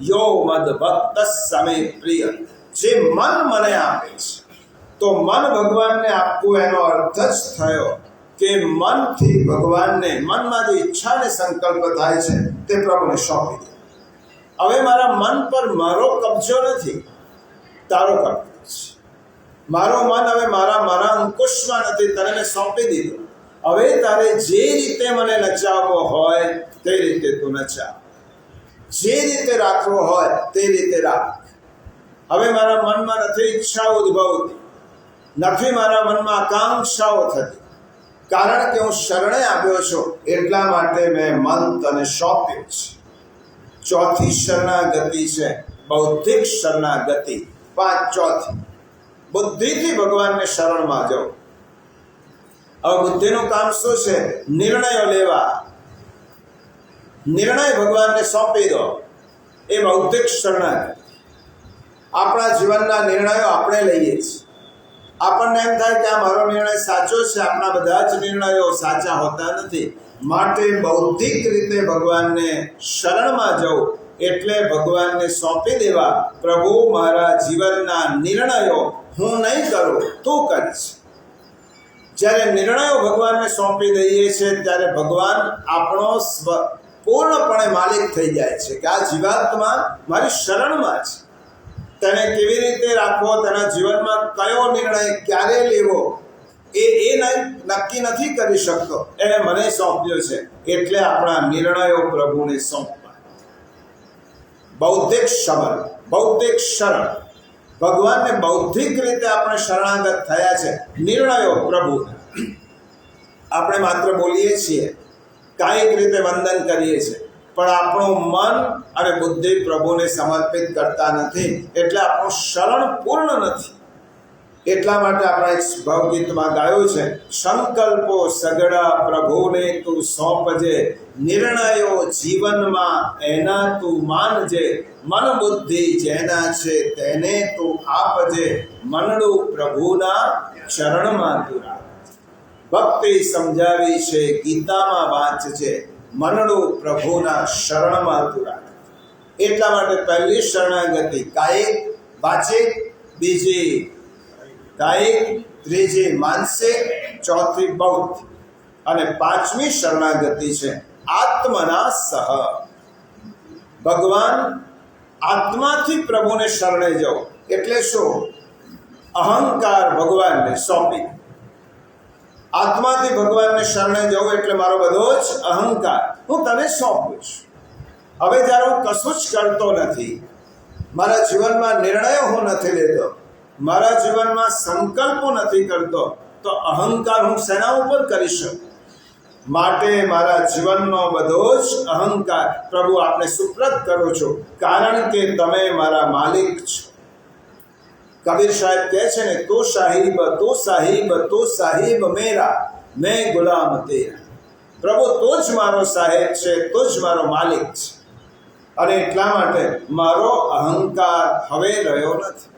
યો મદ ભક્ત સમે પ્રિય. જે મન મને આપે છે, તો મન ભગવાનને આપવું એનો અર્થ જ થયો કે મનથી ભગવાનને, મનમાં જે ઈચ્છા અને સંકલ્પ થાય છે તે પ્રભુને સોંપી દે. હવે મારા મન પર મારો કબજો નથી, તારો કબજો છે. મારો મન હવે મારા અંકુશમાં નથી, તને મેં સોંપી દીધું. હવે તારે જે રીતે મને નચાવવો હોય તે રીતે તું નચાવ, જે રીતે રાખવો હોય તે રીતે રાખ. હવે મારા મનમાં નથી ઈચ્છાઓ ઉદ્ભવતી, નથી મારા મનમાં આકાંક્ષાઓ થતી, કારણ કે હું શરણે આવ્યો છું. એટલા માટે મેં મન તને સોંપ્યું છે. ચોથી શરણાગતિ છે બૌદ્ધિક શરણાગતિ. ચોથી બુદ્ધિથી ભગવાનને શરણમાં જાઓ. હવે બુદ્ધિનું કામ શું છે? નિર્ણયો લેવા. નિર્ણય ભગવાનને સોંપી દો, એ બૌદ્ધિક શરણાગતિ. આપણા જીવનના નિર્ણયો આપણે લઈએ છીએ. આપણને એમ થાય કે આ મારો નિર્ણય સાચો છે. આપણા બધા જ નિર્ણયો સાચા હોતા નથી. માટે બૌદ્ધિક રીતે ભગવાનને શરણમાં જવું એટલે ભગવાનને સોંપી દેવા. પ્રભુ, મારા જીવનના નિર્ણયો હું નહીં કરું, તું કરીશ. જ્યારે નિર્ણયો ભગવાનને સોંપી દઈએ છીએ ત્યારે ભગવાન આપણો પૂર્ણપણે માલિક થઈ જાય છે કે આ જીવાત્મા મારી શરણમાં છે. તેને કેવી રીતે રાખવો, તેના જીવનમાં કયો નિર્ણય ક્યારે લેવો એ નક્કી નથી કરી શકતો, એને મને સોંપ્યો છે. એટલે આપણા નિર્ણયો પ્રભુને સોંપવા. બૌદ્ધિક શરણ, બૌદ્ધિક શરણ. ભગવાનને બૌદ્ધિક રીતે આપણે શરણાગત થયા છે. નિર્ણયો પ્રભુ. આપણે માત્ર બોલીએ છીએ, કાયિક રીતે વંદન કરીએ છીએ, પણ આપણું મન અને બુદ્ધિ પ્રભુને સમર્પિત કરતા નથી. એટલે આપણું શરણ પૂર્ણ નથી. એટલા માટે આપણે એક ભાવગીતમાં ગાયું છે સંકલ્પો સગડા પ્રભુને તું સોંપજે, નિર્ણયો જીવનમાં એના તું માનજે, મન બુદ્ધિ જેના છે તેને તું આપજે, મનડું પ્રભુના ચરણમાં તું રાખ. ભક્તિ સમજાવી છે ગીતામાં વાંચજે, મનડું પ્રભુના શરણમાં તું રાખ. એટલા માટે પહેલી શરણાગતિ કાયિક વાચિક, બીજી કાયિક, ત્રીજી માનસિક, ચોથી બૌદ્ધિક અને પાંચમી શરણાગતિ છે આત્મના સહ. ભગવાન આત્માથી પ્રભુને શરણે જવું એટલે શું? અહંકાર ભગવાનને સોંપી. આત્માથી ભગવાનને શરણે જવું એટલે મારો બધો જ અહંકાર હું તને સોંપું છું. હવે જ્યારે હું કશું જ કરતો નથી, મારા જીવનમાં નિર્ણયો હું નથી લેતો, મારા જીવનમાં સંકલ્પો નથી કરતો, તો અહંકાર હું શેના ઉપર કરી શકું? માટે મારા જીવનનો બધો જ અહંકાર પ્રભુ આપને સુપ્રત કરું છું, કારણ કે તમે મારા માલિક છો. કબીર સાહેબ કહે છે ને, તું સાહિબ, તું સાહિબ, તું સાહિબ મેરા, મેં ગુલામ તેરા. પ્રભુ તું જ મારો સાહેબ છે, તું જ મારો માલિક છે. અને એટલા માટે મારો અહંકાર હવે રહ્યો નથી.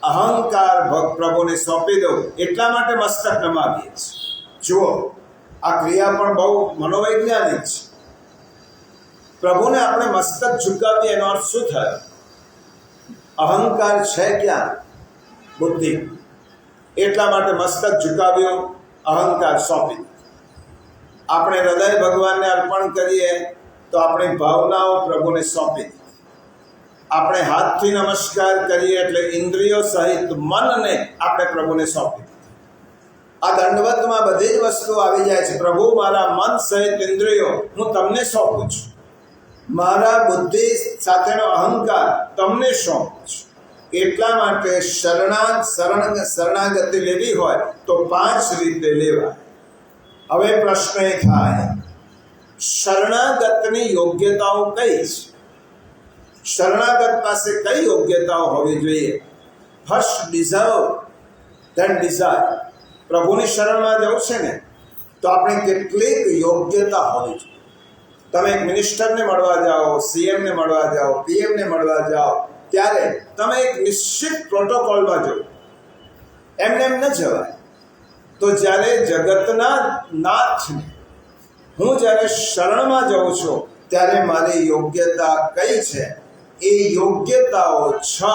અહંકાર પ્રભુને સોંપી દઉં. એટલા માટે મસ્તક નમાવીએ છીએ. જુઓ, આ ક્રિયા પણ બહુ મનોવૈજ્ઞાનિક છે. પ્રભુને આપણે મસ્તક ઝુકાવીએ એનો અર્થ શું થયો? અહંકાર છે ક્યાં? બુદ્ધિ. એટલા માટે મસ્તક ઝુકાવ્યો, અહંકાર સોંપી. આપણે હૃદય ભગવાનને અર્પણ કરીએ તો આપણી ભાવનાઓ પ્રભુને સોંપી. આપણે હાથથી નમસ્કાર કરીએ એટલે ઇન્દ્રિયો સહિત મનને આપણે પ્રભુને સોંપી દીધું. આ દંડવતમાં બધી જ વસ્તુ આવી જાય છે. પ્રભુ, મારા મન સહિત ઇન્દ્રિયો હું તમને સોંપું છું, મારા બુદ્ધિ સાથેનો અહંકાર તમને સોંપું છું. એટલા માટે શરણાગતિ લેવી હોય તો 5 રીતે લેવાય. હવે પ્રશ્ન એ થાય, શરણાગતની યોગ્યતાઓ કઈ છે? શરણાગત પાસે કઈ યોગ્યતાઓ હોવી જોઈએ? First deserve, then desire. પ્રભુની શરણમાં જવું છે ને તો આપણે કેટલીક યોગ્યતા હોવી જોઈએ. તમે એક મિનિસ્ટરને મળવા જાઓ, સીએમને મળવા જાઓ, પીએમને મળવા જાઓ, ત્યારે તમે એક નિશ્ચિત પ્રોટોકોલમાં જાઓ, એમને એમ ન જવાય. તો જ્યારે જગતના નાથને હું જ્યારે શરણમાં જાઉં છું ત્યારે મારી યોગ્યતા કઈ છે? એ યોગ્યતાઓ 6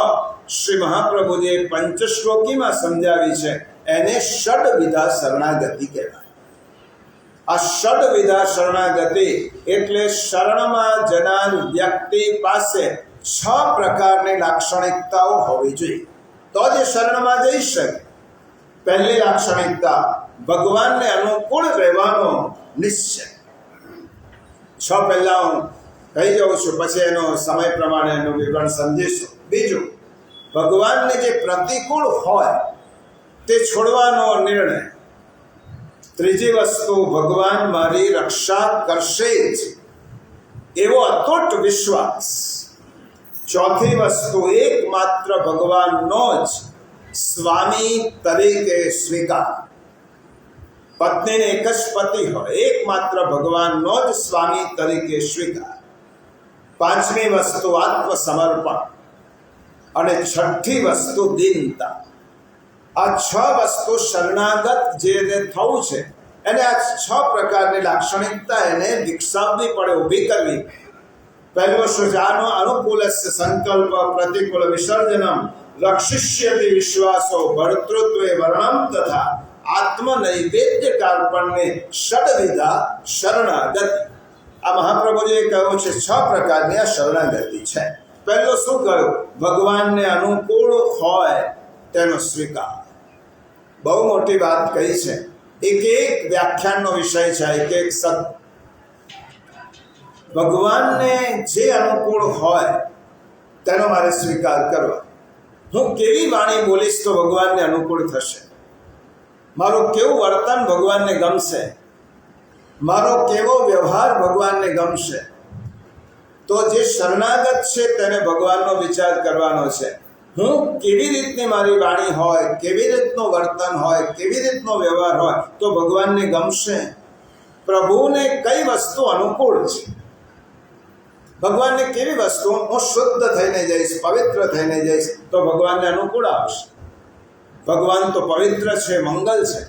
શ્રી મહાપ્રભુજીએ પંચશ્લોકીમાં સમજાવી છે. એને ષડવિધા શરણાગતિ કહેવાય. આ ષડવિધા શરણાગતિ એટલે શરણમાં જનાર વ્યક્તિ પાસે 6 પ્રકારની લાક્ષણિકતાઓ હોવી જોઈએ, તો જ એ શરણમાં જઈ શકે. પહેલી લાક્ષણિકતા, ભગવાનને અનુકૂળ રહેવાનો નિશ્ચય. 6 પહેલા હું કહી જાઉં છું, પછી એનો સમય પ્રમાણે એનું વિવરણ સમજીશું. બીજું, ભગવાનને જે પ્રતિકૂળ હોય તે છોડવાનો નિર્ણય. ત્રીજી વસ્તુ, ભગવાન મારી રક્ષા કરશે જ એવો અતૂટ વિશ્વાસ. ચોથી વસ્તુ, એકમાત્ર ભગવાનનો જ સ્વામી તરીકે સ્વીકાર. પત્નીને એક જ પતિ હોય, એકમાત્ર ભગવાનનો જ સ્વામી તરીકે સ્વીકાર. પાંચમી વસ્તુ, આત્મસમર્પણ. અને છઠ્ઠી વસ્તુ, દીનતા. આ 6 વસ્તુ શરણાગત જે થવું છે એને આ 6 પ્રકારની લાક્ષણિકતા એને વિકસાવવી પડે, ઊભી કરવી. પહેલો, સુજાનો અનુકૂલસ્ય સંકલ્પ પ્રતિકૂળ વિસર્જનમ રક્ષિષ્યતિ વિશ્વાસો ભર્તૃત્વે વર્ણમ તથા આત્મનૈવેદ્ય કાર્પણ્ય ષડવિધા શરણાગતિ. આ મહાપ્રભુજીએ કહ્યું છે 6 પ્રકારની આ શરણાગતિ છે. પહેલો શું કહ્યું? ભગવાનને અનુકૂળ હોય તેનો સ્વીકાર. બહુ મોટી વાત કહી છે. એક વ્યાખ્યાનનો વિષય છે, એક સત્ય. ભગવાનને જે અનુકૂળ હોય તેનો મારે સ્વીકાર કરવો. હું કેવી વાણી બોલીશ તો ભગવાનને અનુકૂળ થશે? મારું કેવું વર્તન ભગવાનને ગમશે? મારો કેવો વ્યવહાર ભગવાનને ગમશે? તો જે શરણાગત છે તેને ભગવાનનો વિચાર કરવાનો છે. હું કેવી રીતની મારી વાણી હોય, કેવી રીતનું વર્તન હોય, કેવી રીતનો વ્યવહાર હોય તો ભગવાનને ગમશે? પ્રભુને કઈ વસ્તુ અનુકૂળ છે? ભગવાનને કેવી વસ્તુ હું શુદ્ધ થઈને જઈશ, પવિત્ર થઈને જઈશ તો ભગવાનને અનુકૂળ આવશે. ભગવાન તો પવિત્ર છે, મંગલ છે.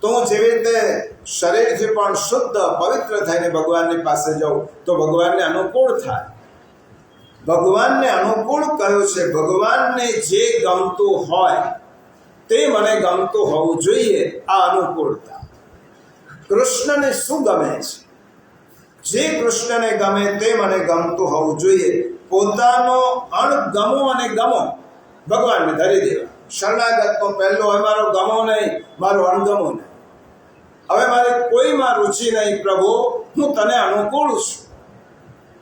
તો હું જેવી રીતે શરીરથી પણ શુદ્ધ પવિત્ર થઈને ભગવાનની પાસે જાઉં તો ભગવાનને અનુકૂળ થાય. ભગવાનને અનુકૂળ કયું છે? ભગવાનને જે ગમતું હોય તે મને ગમતું હોવું જોઈએ. આ અનુકૂળતા. કૃષ્ણને શું ગમે છે? જે કૃષ્ણને ગમે તે મને ગમતું હોવું જોઈએ. પોતાનો અણગમો અને ગમો ભગવાનને ધરી દેવા. શરણાગતનો પહેલો, હવે મારો ગમો નહીં, મારો અણગમો નહીં. હવે મારે કોઈમાં રુચિ નહીં. પ્રભુ, હું તને અનુકૂળ છું.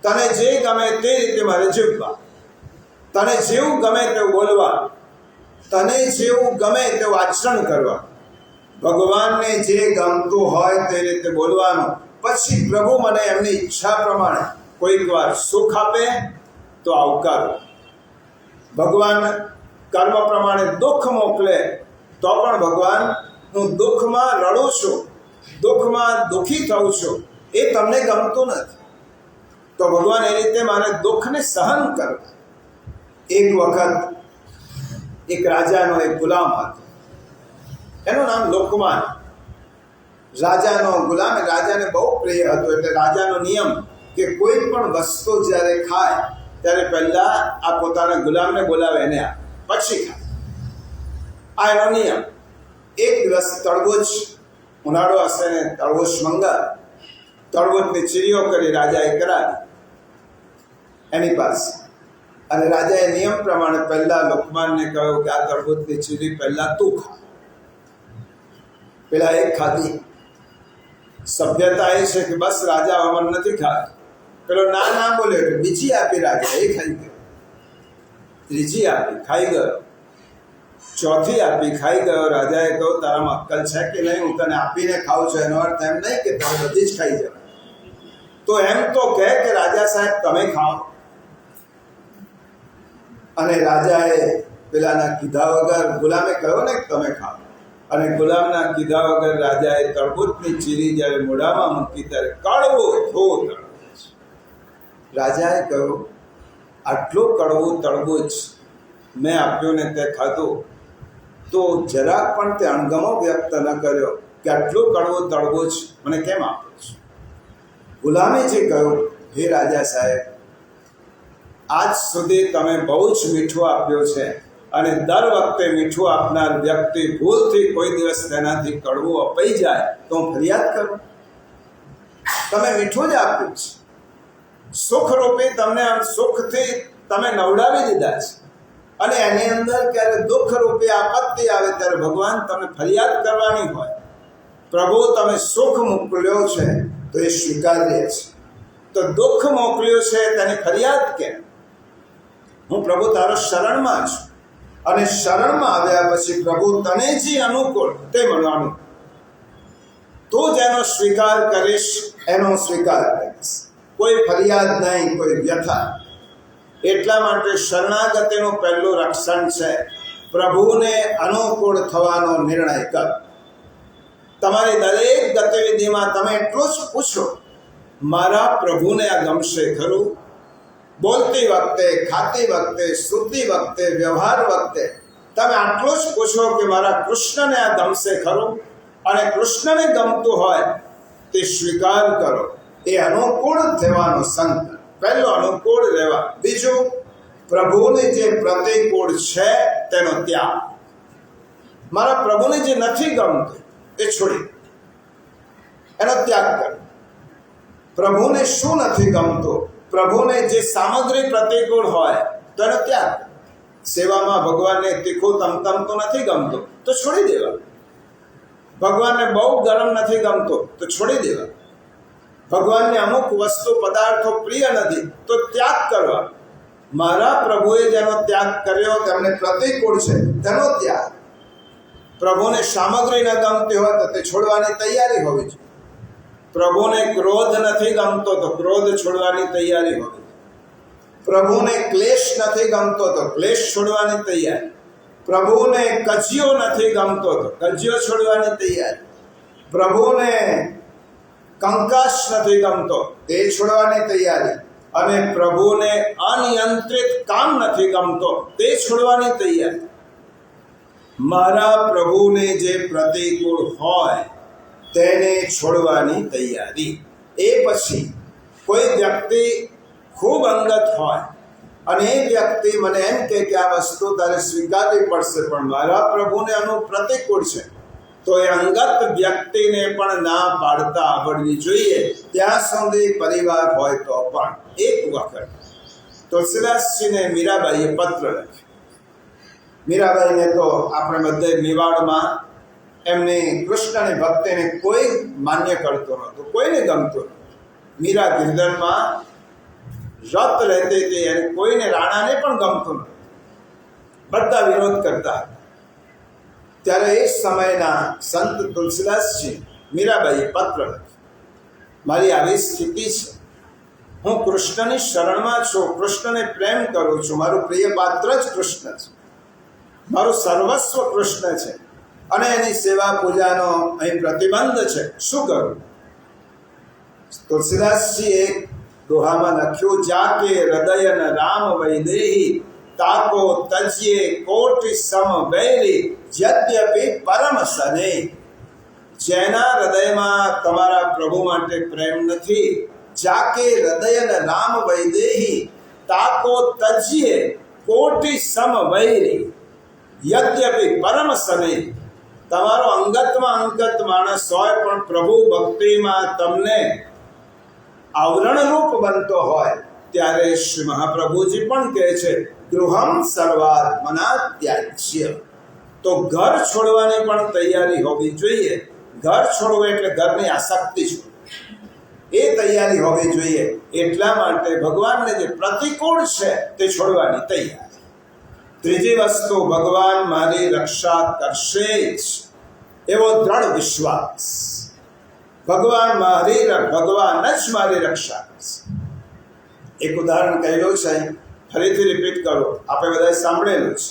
તને જે ગમે તે રીતે મારે જીવવા, તને જેવું ગમે તેવું બોલવા, તને જેવું ગમે તેવું આચરણ કરવા. ભગવાનને જે ગમતું હોય તે રીતે બોલવાનું. પછી પ્રભુ મને એમની ઈચ્છા પ્રમાણે કોઈક વાર સુખ આપે તો આવકારો. ભગવાન કર્મ પ્રમાણે દુઃખ મોકલે તો પણ ભગવાન, હું દુઃખમાં રડું છું, દુઃખમાં દુઃખી થઉં છું, એ તમને ગમતું નથી તો ભગવાન એ રીતે મારે દુઃખને સહન કરવા. એક વખત એક રાજાનો એક ગુલામ હતો, એનું નામ લોકમાન. રાજાનો ગુલામ રાજાને બહુ પ્રિય હતો. એટલે રાજાનો નિયમ કે કોઈ પણ વસ્તુ જ્યારે ખાય ત્યારે પહેલા આ પોતાના ગુલામને બોલાવે, એને પછી ખાય. આ એનો નિયમ. એક દિવસ તળબૂચ, ઉનાળો હશે ને તળબૂચ મંગા, તળબૂચની ચીરીઓ કરી રાજાએ કરાવી એની પાસે. અને રાજાએ નિયમ પ્રમાણે પહેલા લોકમાનને કહ્યું કે આ તરબૂચની ચીરી પહેલા તું ખા. પેલા એક ખાધી. સભ્યતા એ છે કે બસ રાજા અમર નથી ખાતો. પેલો ના ના બોલે એટલે બીજી આપી રાજા, એ ખાઈ ગયો. ત્રીજી આપી, ખાઈ ગયો. ચોથી આપી, ખાઈ ગયો. રાજાએ કહ્યું તારામાં અક્કલ છે કે નહીં? હું તને આપીને ખાઉં છું, એનો અર્થ એમ નહીં કે તમે બધી જ ખાઈ જવાય. તો એમ તો કહે કે રાજા સાહેબ તમે ખાઓ. અને રાજાએ પેલાના કીધા વગર, ગુલામે કહ્યું ને તમે ખાઓ, અને ગુલામના કીધા વગર રાજાએ તરબૂચની ચીરી જ્યારે મોઢામાં મૂકી ત્યારે કડવો થો. રાજાએ કહ્યું આટલું કડવું તરબૂચ મેં આપ્યું ને તે ખાધું, તો જરાક પણ તે અણગમો વ્યક્ત ન કર્યો કે આટલું કડવું તરબૂચ મને કેમ આપો છો? ગુલામે જે કહ્યું, હે રાજા સાહેબ, આજ સુધી તમે બહુ જ મીઠું આપ્યું છે, અને દર વખતે મીઠું આપનાર વ્યક્તિ ભૂલથી કોઈ દિવસ તેનાથી કડવું અપાઈ જાય તો હું ફરિયાદ કરું? તમે મીઠું જ આપ્યું છે. સુખરૂપી તમને સુખથી તમે નવડાવી દીધા છે, અને એની અંદર ક્યારે દુઃખરૂપી આપત્તિ આવે ત્યારે ભગવાન તમને ફરિયાદ કરવાની હોય. પ્રભુ તમે સુખ મોકલ્યો છે તો એ સ્વીકાર્ય છે, તો દુઃખ મોકલ્યું છે તેની ફરિયાદ કેમ? હું પ્રભુ તારો શરણમાં છું, અને શરણમાં આવ્યા પછી પ્રભુ તને જે અનુકૂળ તે મળવાનું, તું જેનો સ્વીકાર કરીશ એનો સ્વીકાર કરીશ, કોઈ ફરિયાદ નહીં, કોઈ વ્યથા. એટલા માટે શરણાગતિનું પહેલું રક્ષણ છે પ્રભુને અનુકૂળ થવાનો નિર્ણય કર. તમારી દરેક ગતિવિધિમાં તમે એટલું જ પૂછો, મારા પ્રભુને આ ગમશે ખરું? બોલતી વખતે, ખાતી વખતે, સૂતી વખતે, વ્યવહાર વખતે તમે આટલું જ પૂછો કે મારા કૃષ્ણને આ ગમશે ખરું? અને કૃષ્ણને ગમતું હોય તે સ્વીકાર કરો. એ અનુકૂળ થવાનો સંકલ્પ. પહેલો અનુકૂળ રહેવા. બીજું, પ્રભુને જે પ્રતિકૂળ છે તેનો ત્યાગ. મારા પ્રભુને જે નથી ગમતું એ છોડી, એનો ત્યાગ કરો. પ્રભુને શું નથી ગમતું? પ્રભુને જે સામગ્રી પ્રતિકૂળ હોય તો એનો ત્યાગ. સેવામાં ભગવાનને તીખું તમતમતું નથી ગમતું તો છોડી દેવા. ભગવાનને બહુ ગરમ નથી ગમતું તો છોડી દેવા. ભગવાનને અમુક વસ્તુ પદાર્થો પ્રિય નથી તો ત્યાગ કરવા. મારા પ્રભુએ જેનો ત્યાગ કર્યો તેમને પ્રતિકૂળ છે તેનો ત્યાગ. પ્રભુને સામગ્રી ન ગમતી હોય તો તે છોડવાની તૈયારી હોવી જોઈએ. પ્રભુને ક્રોધ નથી ગમતો તો ક્રોધ છોડવાની તૈયારી હોવી જોઈએ. પ્રભુને ક્લેશ નથી ગમતો તો ક્લેશ છોડવાની તૈયારી. પ્રભુને કજિયો નથી ગમતો તો કજિયો છોડવાની તૈયારી. પ્રભુને કંકાસ નથી ગમતો તે છોડવાની તૈયારી. અને પ્રભુને અનિયંત્રિત કામ નથી ગમતો તે છોડવાની તૈયારી. મારા પ્રભુને જે પ્રતિકૂળ હોય તેને છોડવાની તૈયારી. એ પછી કોઈ વ્યક્તિ ખૂબ અંગત હોય અને એ વ્યક્તિ મને એમ કહે કે આ વસ્તુ તારે સ્વીકારવી પડશે પણ મારા પ્રભુને આનું પ્રતિકૂળ છે, તો એ અંગત વ્યક્તિને પણ ના પાડતા આવડવી જોઈએ. ત્યાં સુધી પરિવાર હોય તો પણ. એક વખત તુલસીદાસજીને મીરાબાઈએ પત્ર લખ્યો. મીરાબાઈને તો આપણે બધે મેવાડમાં એમની કૃષ્ણની ભક્તિને કોઈ માન્ય કરતો નહોતું, કોઈને ગમતું નહોતું. મીરા ગિરધરમાં રત રહેતી હતી અને કોઈને રાણાને પણ ગમતું નહોતું. બધા વિરોધ કરતા હતા. ત્યારે એ સમયના સંત તુલસીદાસજી મીરાબાઈએ પત્ર લખ્યો, મારી આવી સ્થિતિ છે, હું કૃષ્ણની શરણમાં છું, કૃષ્ણને પ્રેમ કરું છું, મારું પ્રિય પાત્ર જ કૃષ્ણ છે, મારું સર્વસ્વ કૃષ્ણ છે, અને એની સેવા પૂજાનો અહીં પ્રતિબંધ છે, શું કરું? તુલસીદાસજી એક દોહામાં લખ્યું, જાકે હૃદય ન રામ વૈદેહી તાકો તજ્યે કોટિ સમ વૈરી યદ્યપિ પરમ સને. જેના હૃદયમાં તમારા પ્રભુ માટે પ્રેમ નથી, જાકે હૃદય ન રામ વૈદેહી તાકો તજ્યે કોટિ સમ વૈરી યદ્યપિ પરમ સને. તમારો અંગતમાં અંગત માણસ હોય પણ પ્રભુ ભક્તિમાં તમને આવરણરૂપ બનતો હોય ત્યારે શ્રી મહાપ્રભુજી પણ કહે છે ગૃહમ સર્વાત્મના ત્યાજ્ય. તો ઘર છોડવાની પણ તૈયારી હોવી જોઈએ. ઘર છોડવું એટલે ઘરની આસક્તિ છોડવી, એ તૈયારી હોવી જોઈએ. એટલા માટે ભગવાનને જે પ્રતિકૂળ છે તે છોડવાની તૈયારી. ત્રીજી વસ્તુ, ભગવાન મારી રક્ષા કરશે જ એવો દ્રઢ વિશ્વાસ. ભગવાન જ મારી રક્ષા કરશે. એક ઉદાહરણ કહેલું છે, ફરીથી રિપીટ કરો, આપણે બધાએ સાંભળેલું છે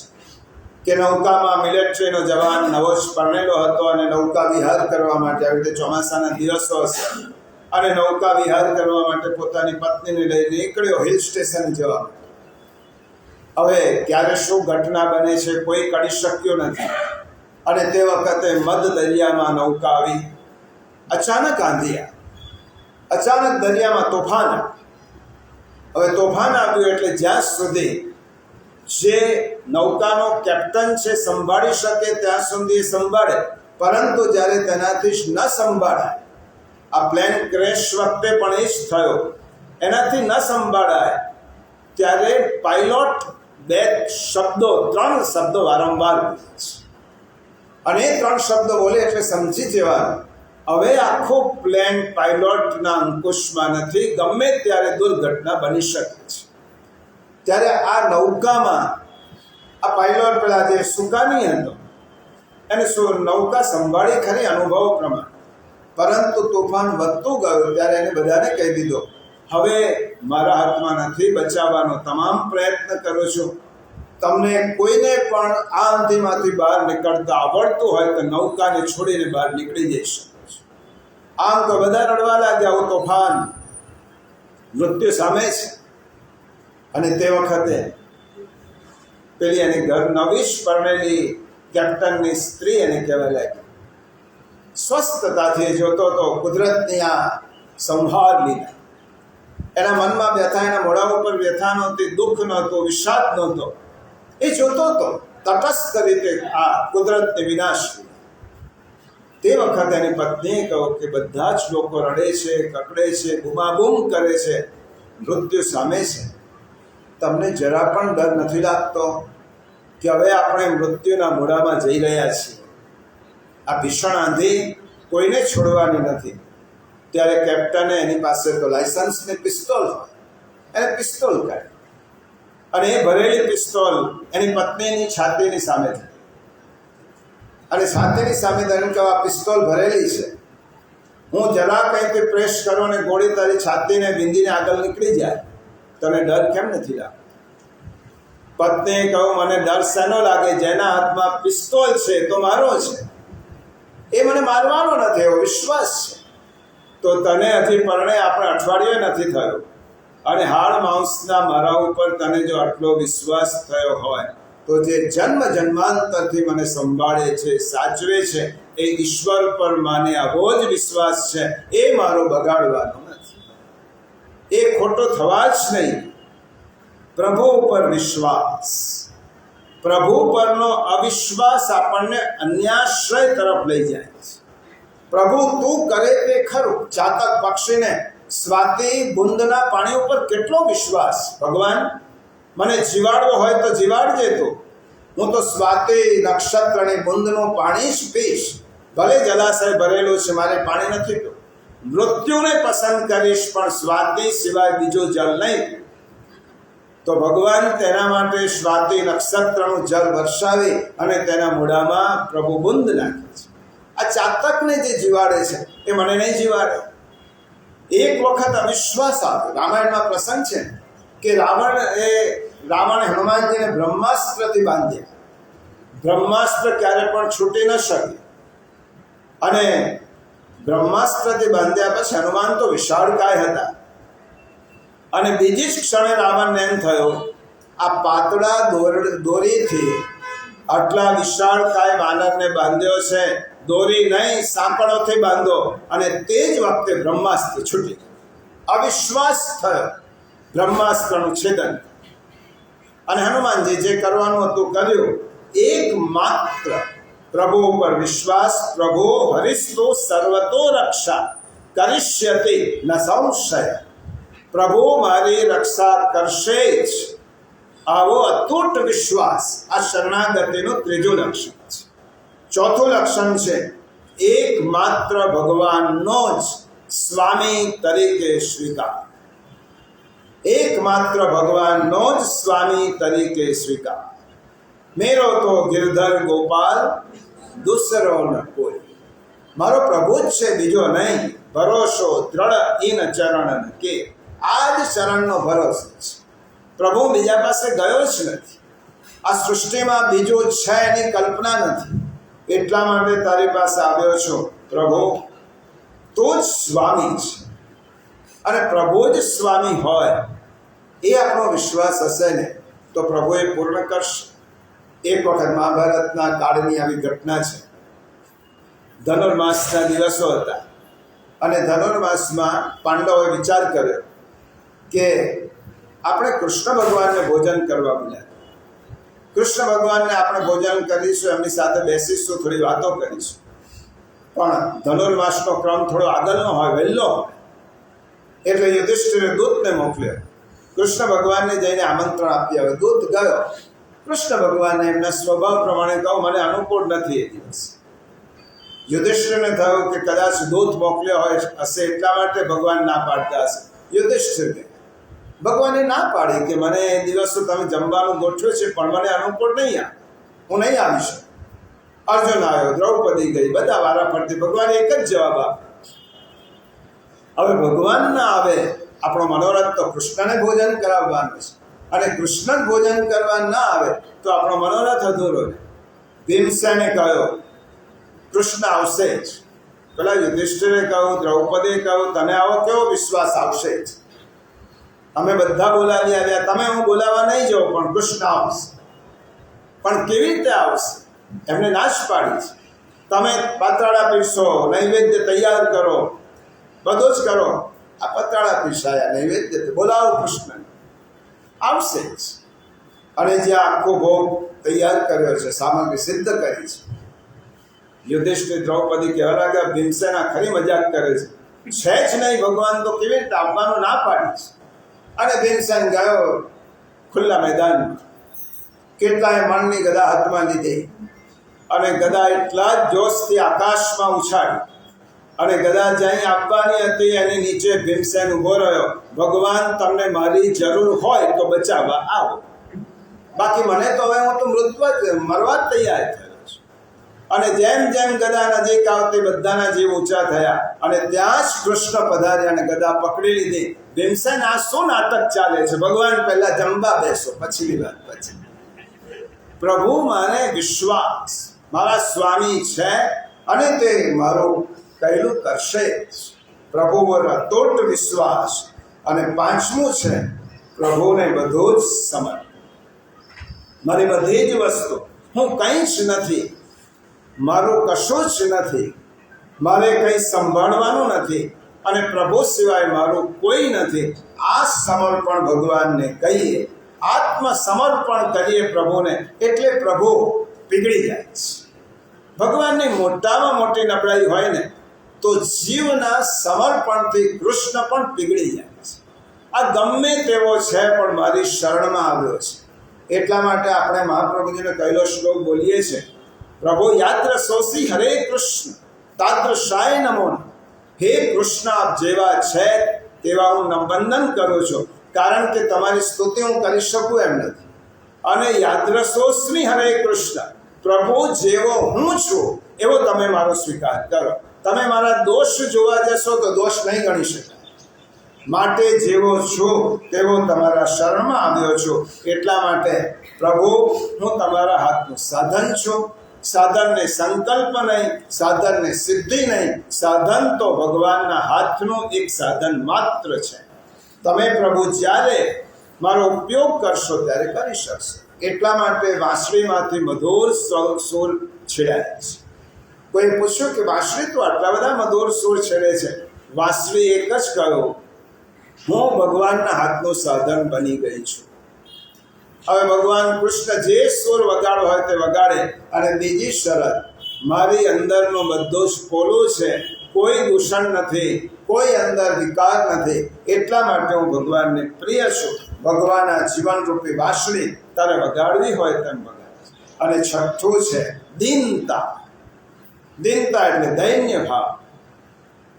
કે નૌકામાં મિલિટરીનો જવાન નવો જ પરણેલો હતો અને નૌકા વિહાર કરવા માટે, આવી રીતે ચોમાસાના દિવસો હશે, અને નૌકા વિહાર કરવા માટે પોતાની પત્નીને લઈને નીકળ્યો હિલ સ્ટેશન જવા માટે. હવે ક્યારે શું ઘટના બને છે કોઈ કરી શક્યો નથી. અને તે વખતે મધ દરિયામાં નૌકા આવી, અચાનક આંધિયા, અચાનક દરિયામાં તોફાન. હવે તોફાન આવ્યું એટલે જ્યાં સુધી જે નૌકાનો કેપ્ટન છે સંભાળી શકે ત્યાં સુધી સંભાળે, પરંતુ જ્યારે તેનાથી ન સંભાળાય, આ પ્લેન ક્રેશ વખતે પણ એ જ થયો, એનાથી ન સંભાળાય ત્યારે પાયલોટ ત્રણ શબ્દો વારંવાર બોલે છે. અને એ ત્રણ શબ્દો બોલે એટલે સમજી જવાનું હવે આખો પ્લેન પાયલોટના અંકુશમાં નથી, ગમે ત્યારે દુર્ઘટના બની શકે છે. ત્યારે આ નૌકામાં આ પાયલોટ પેલા જે સુકાની હતો એને નૌકા સંભાળી ખરી અનુભવ પ્રમાણે, પરંતુ તોફાન વધતું ગયું ત્યારે એને બધાને કહી દીધો હવે મારા હાથમાં નથી, બચાવવાનો તમામ પ્રયત્ન કરું છું. તમને કોઈને પણ આ આંધીમાંથી બહાર નીકળતા આવડતું હોય તો નૌકાને છોડીને બહાર નીકળી જઈ શકો છો. આમ તો બધા રડવા લાગ્યા, આવું તોફાન મૃત્યુ સામે છે. અને તે વખતે પેલી એની ઘર નવી જ પરણેલી કેપ્ટનની સ્ત્રી એને કહેવા લાગી, સ્વસ્થતાથી જોતો તો કુદરતની આ સંહાર લીધા. એના મનમાં વ્યથા, એના મોઢા ઉપર વ્યથા નહોતી, દુઃખ નહોતું, વિષાદ નહોતો. એ જોતો તો તટસ્થ રીતે આ કુદરતને વિનાશ. તે વખતે એની પત્નીએ કહ્યું કે બધા જ લોકો રડે છે, કકડે છે, બૂમાબૂમ કરે છે, મૃત્યુ સામે છે, તમને જરા પણ ડર નથી લાગતો કે હવે આપણે મૃત્યુના મોઢામાં જઈ રહ્યા છીએ? આ ભીષણ આંધી કોઈને છોડવાની નથી. ત્યારે કેપ્ટને એની પાસે તો લાયસન્સની પિસ્તોલ હોય, એને પિસ્તોલ કાઢી અને એ ભરેલી પિસ્તોલ એની પત્નીની છાતીની સામે થઈ. અને છાતીની સામે તેને કહ્યું આ પિસ્તોલ ભરેલી છે, હું જરા કંઈથી પ્રેસ કરું અને ગોળી તારી છાતીને વિંધીને આગળ નીકળી જાય, તને ડર કેમ નથી લાગતો? પત્નીએ કહ્યું મને ડર શેનો લાગે, જેના હાથમાં પિસ્તોલ છે તો મારો છે, એ મને મારવાનો નથી એવો વિશ્વાસ છે. તો તને હજી પરણે આપણે અઠવાડિયે નથી થયો અને હાડ માંસના મારા ઉપર તને જો આટલો વિશ્વાસ થયો હોય તો જે જન્મ જન્માંતરથી મને સંભાળે છે, સાચવે છે, એ ઈશ્વર પર માને આવો જ વિશ્વાસ છે, એ મારો બગાડવાનો નથી, એ ખોટો થવા જ નહીં. પ્રભુ ઉપર વિશ્વાસ, પ્રભુ પરનો અવિશ્વાસ આપણને અન્યાશ્રય તરફ લઈ જાય છે. પ્રભુ તું કરે તે ખરું. ચાતક પક્ષીને સ્વાતિ બુંદના પાણી ઉપર કેટલો વિશ્વાસ, ભગવાન મને જીવાડવો હોય તો જીવાડજે તું, હું તો સ્વાતિ નક્ષત્રની બુંદનું પાણી જ પીશ, ભલે જલાશય ભરેલું છે મારે પાણી નથી પીવું, મૃત્યુને પસંદ કરીશ પણ સ્વાતિ સિવાય બીજું જળ નહીં. તો ભગવાન તેના માટે સ્વાતિ નક્ષત્રનું જળ વરસાવી અને તેના મોઢામાં પ્રભુ બુંદ નાખે છે. આ ચાતકને જે જીવાડે છે એ મને નહીં જીવાડે. એક વખત અવિશ્વાસ આવ્યો. રામાયણમાં પ્રસંગ છે કે રાવણે હનુમાનજીને બ્રહ્માસ્ત્રથી બાંધ્યા. બ્રહ્માસ્ત્ર ક્યારે પણ છૂટી ન શકે અને બ્રહ્માસ્ત્રથી બાંધ્યા પછી હનુમાન તો વિશાળકાય હતા અને બીજી જ ક્ષણે રાવણને એમ થયું આ પાતળા દોરીથી આટલા વિશાળકાય વાનરને બાંધ્યો છે, દોરી નહીં સાંકળોથી બાંધો, અને તે જ વખતે બ્રહ્માસ્ત્ર છૂટી. અવિશ્વાસ થયો, બ્રહ્માસ્ત્રનું છેદન, અને હનુમાનજી જે કરવાનું હતું કર્યું. એકમાત્ર પ્રભુ ઉપર વિશ્વાસ. પ્રભુ હરિસ્તો સર્વતો રક્ષા કરિષ્યતિ ન સંશય. પ્રભુ મારી રક્ષા કરશે જ, આવો અતૂટ વિશ્વાસ આ શરણાગતિનું ત્રીજું લક્ષણ છે. ચોથું લક્ષણ છે એકમાત્ર ભગવાનનો જ સ્વામી તરીકે સ્વીકાર. એકમાત્ર ભગવાનનો જ સ્વામી તરીકે સ્વીકાર. મેરો તો ગિરધર ગોપાલ દૂસરો ન કોઈ. મારો પ્રભુ જ છે, બીજો નહીં. ભરોસો દ્રઢ ઇન ચરણ કે. આ જ શરણનો ભરોસો છે. પ્રભુ બીજા પાસે ગયો જ નથી. આ સૃષ્ટિમાં બીજો છે એની કલ્પના નથી. એટલા માટે તારી પાસે આવ્યો છો. પ્રભુ તું જ સ્વામી છે, અને પ્રભુ જ સ્વામી હોય એ આપણો વિશ્વાસ હશે ને તો પ્રભુ એ પૂર્ણ કરશે. એક વખત મહાભારતના કાળની આવી ઘટના છે. ધનુર્માસના દિવસો હતા, અને ધનુર્માસમાં પાંડવોએ વિચાર કર્યો કે આપણે કૃષ્ણ ભગવાનને ભોજન કરવા બોલ્યા. કૃષ્ણ ભગવાનને આપણે ભોજન કરીશું, એમની સાથે બેસીશું, થોડી વાતો કરીશું. પણ ધનુર્માસનો ક્રમ થોડો આગળનો હોય, વહેલો હોય. એટલે યુધિષ્ઠિરે દૂતને મોકલ્યો. કૃષ્ણ ભગવાનને જઈને આમંત્રણ આપ્યા. હવે દૂત ગયો. કૃષ્ણ ભગવાનને એમના સ્વભાવ પ્રમાણે કહું, મને અનુકૂળ નથી એ દિવસ. યુધિષ્ઠિરને થયું કે કદાચ દૂત મોકલ્યો હોય હશે, એટલા માટે ભગવાન ના પાડતા હશે. યુધિષ્ઠિરને ભગવાને ના પાડી કે મને એ દિવસો તમે જમવાનું ગોઠવ્યું છે, પણ મને અનુકૂળ નહીં, હું નહીં આવી શકું. અર્જુન આવ્યો, દ્રૌપદી ગઈ, બધા વારાફરતી. ભગવાને એક જ જવાબ આપ્યો. હવે ભગવાન ના આવે, આપણો મનોરથ તો કૃષ્ણને ભોજન કરાવવાનું છે, અને કૃષ્ણ ભોજન કરવા ના આવે તો આપણો મનોરથ અધૂરો છે. ભીમસેને કહ્યું કૃષ્ણ આવશે જ. પેલા યુધિષ્ઠિરે કહ્યું, દ્રૌપદીએ કહ્યું, તને આવો કેવો વિશ્વાસ આવશે જ? અમે બધા બોલાવી આવ્યા, તમે હું બોલાવવા નહીં જાઉં, પણ કૃષ્ણ આવશે. પણ કેવી રીતે આવશે? એમને નાશ પાડી છે. તમે પાતળા પીરસો, નૈવેદ્ય તૈયાર કરો, બધું જ કરો. આ પતરાળા પીસાયા, નૈવેદ્ય બોલાવો કૃષ્ણ, આવશે જ. અને જે આખો ભોગ તૈયાર કર્યો છે, સામગ્રી સિદ્ધ કરી છે. યુધિષ્ઠિર દ્રૌપદી કહેવા લાગ્યા, ભીમસેના ખરી મજાક કરે છે જ નહીં, ભગવાન તો કેવી રીતે આવવાનું ના પાડી છે. અને ભીમસેન ગયો ખુલ્લા મેદાનમાં. કેટલાય મણની ગદા હાથમાં લીધી, અને ગદા એટલા જ જોશથી આકાશમાં ઉછાળી, અને ગદા જ્યાં આપવાની હતી એની નીચે ભીમસેન ઉભો રહ્યો. ભગવાન તમને મારી જરૂર હોય તો બચાવવા આવો, બાકી મને તો હવે હું તો મરવા જ તૈયાર થયો છું. અને જેમ જેમ ગદા નજીક આવતી બધાના જીવ ઊંચા થયા, અને ત્યાં જ કૃષ્ણ પધાર્યા અને ગદા પકડી લીધી. ભીમસેન, આ શું નાટક ચાલે છે? ભગવાન પહેલા જમવા બેસો, પછીની વાત પછી. પ્રભુ મારે વિશ્વાસ, મારા સ્વામી છે, અને તે મારું કહેલું કરશે જ. પ્રભુ પર અતૂટ વિશ્વાસ. અને પાંચમું છે પ્રભુને બધું જ સમર્પણ. મારી બધી જ વસ્તુ, હું કંઈ જ નથી, મારું કશું જ નથી, મારે કંઈ સંભાળવાનું નથી, અને પ્રભુ સિવાય મારું કોઈ નથી. આ સમર્પણ ભગવાનને કહીએ, આત્મસમર્પણ કરીએ પ્રભુને, એટલે પ્રભુ પીગળી જાય છે. ભગવાનની મોટામાં મોટી નબળાઈ હોય ને તો જીવના સમર્પણથી કૃષ્ણ પણ પીગળી જાય છે. આ ગમે તેવો છે, પણ મારી શરણમાં આવ્યો છે. એટલા માટે આપણે મહાપ્રભુજીને કહેલો શ્લોક બોલીએ છીએ, પ્રભુ યાત્ર સોસી હરે કૃષ્ણ તાદ્રશાય નમો. હે કૃષ્ણ, આપ જેવા છે તેવા હું વંદન કરું છું, કારણ કે તમારી સ્તુતિ હું કરી શકું એમ નથી. અને યાદ્રસોસ્મી હરે કૃષ્ણ, પ્રભુ જેવો હું છું એવો તમે મારો સ્વીકાર કરો. તમે મારા દોષ જોવા જશો તો દોષ નહીં ગણી શકાય. માટે જેવો છું તેવો તમારા શરણમાં આવ્યો છું. એટલા માટે પ્રભુ, હું તમારા હાથનું સાધન છું. સાધનને સંકલ્પ નહીં, સાધનને સિદ્ધિ નહીં. સાધન તો ભગવાનના હાથનું એક સાધન માત્ર છે. તમે પ્રભુ જ્યારે મારો ઉપયોગ કરશો ત્યારે કરી શકશો. એટલા માટે વાંસળીમાંથી મધુર સુર છેડાય છે. કોઈ પૂછ્યું કે વાંસળી તો આટલા બધા મધુર સુર છેડે છે? વાંસળી એક જ કહ્યું, હું ભગવાનના હાથનું સાધન બની ગઈ છું. હવે ભગવાન કૃષ્ણ જે સુર વગાડો હોય તે વગાડે. અને બીજી શરત, મારી અંદરનું બધું જ ખોલું છે, કોઈ દૂષણ નથી, કોઈ અંદર વિકાર નથી, એટલા માટે હું ભગવાનને પ્રિય છું. ભગવાનના જીવનરૂપી વાંસળી તારે વગાડવી હોય તેમ વગાડે. અને છઠ્ઠું છે દીનતા. દીનતા એટલે દૈન્ય ભાવ.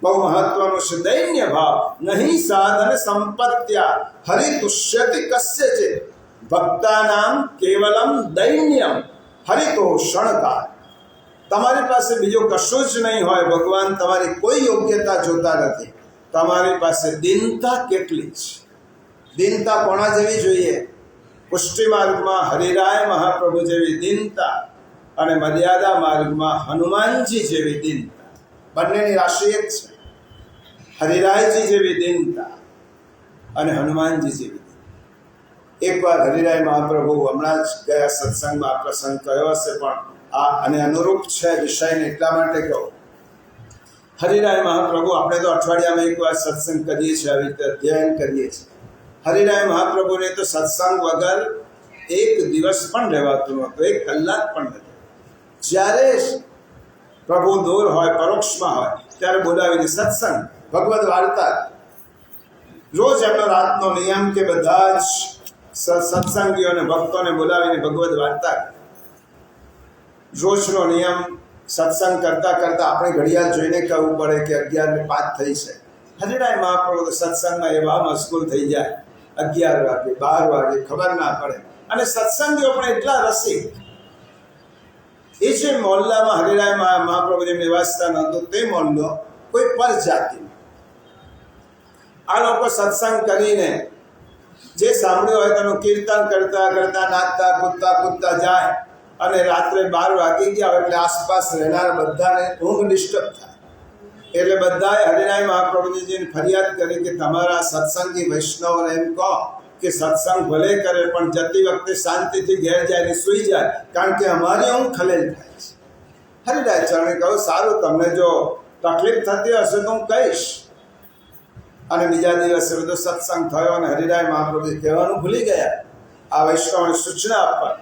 બહુ મહત્વનું છે દૈન્ય ભાવ. નહીં સાધન સંપત્ત્યા હરિતુષ્યતિ કસ્યચિત ભક્તાનામ કેવલમ દૈન્યમ હરિતોષણકાર. તમારી પાસે બીજું કશું જ નહીં હોય, ભગવાન તમારી કોઈ યોગ્યતા જોતા નથી, તમારી પાસે દીનતા કેટલી છે. દીનતા કોના જેવી જોઈએ? પુષ્ટિ માર્ગમાં હરિરાય મહાપ્રભુ જેવી દીનતા અને મર્યાદા માર્ગમાં હનુમાનજી જેવી દીનતા. બંનેની રાશિ એક છે. હરિરાયજી જેવી દીનતા અને હનુમાનજી જેવી. એકવાર હરિરાય મહાપ્રભુ હમણાં જ ગયા સત્સંગમાં આ પ્રસંગ કયો હશે, પણ આ અને અનુરૂપ છે વિષયને એટલા માટે કહું. હરિરાય મહાપ્રભુ, આપણે તો અઠવાડિયામાં એકવાર સત્સંગ કરીએ છીએ, આવી રીતે અધ્યયન કરીએ છીએ. હરિરાય મહાપ્રભુને તો સત્સંગ વગર એક દિવસ પણ રહેવાતું નહોતું, એક કલાક પણ નથી. જ્યારે પ્રભુ દૂર હોય, પરોક્ષમાં હોય, ત્યારે બોલાવીને સત્સંગ, ભગવદ વાર્તા. રોજ એમનો રાતનો નિયમ કે બધા જ સત્સંગીઓને ભક્તોને બોલાવીને ભગવદ વાર્તા. રોજનો નિયમ. સત્સંગ કરતા કરતા આપણે ઘડિયાળ જોઈને કહેવું પડે કે 11:05 થઈ છે. હરિરાય મહાપ્રભુ સત્સંગમાં એવા મશગુલ થઈ જાય, 11 વાગે 12 વાગે ખબર ના પડે. અને સત્સંગીઓ પણ એટલા રસિક. એ જે મોહલ્લામાં હરિરાય મહાપ્રભુ જે નિવાસસ્થાન હતું, તે મોહલ્લો કોઈ પરજાતિ. આ લોકો સત્સંગ કરીને જે સાંભળ્યું હોય તેનું કીર્તન કરતા કરતા નાચતા કૂદતા જાય. અને રાત્રે 12 વાગી ગયા એટલે આસપાસ રહેનાર બધાને ઊંઘ ડિસ્ટર્બ થાય. એટલે બધાએ હરિરાય મહાપ્રભુજીને ફરિયાદ કરી કે તમારા સત્સંગી વૈષ્ણવોને એમ કહો કે સત્સંગ ભલે કરે પણ જતી વખતે શાંતિથી ઘેર જાય ને સૂઈ જાય, કારણ કે અમારી ઊંઘ ખલેલ થાય છે. હરિરાય ચરણે કહ્યું, સારું, તમને જો તકલીફ થતી હશે તો હું કહીશ. અને બીજા દિવસે બધો સત્સંગ થયો અને હરિરાય મહાપ્રભુ કહેવાનું ભૂલી ગયા, આ વૈષ્ણવને સૂચના આપવા.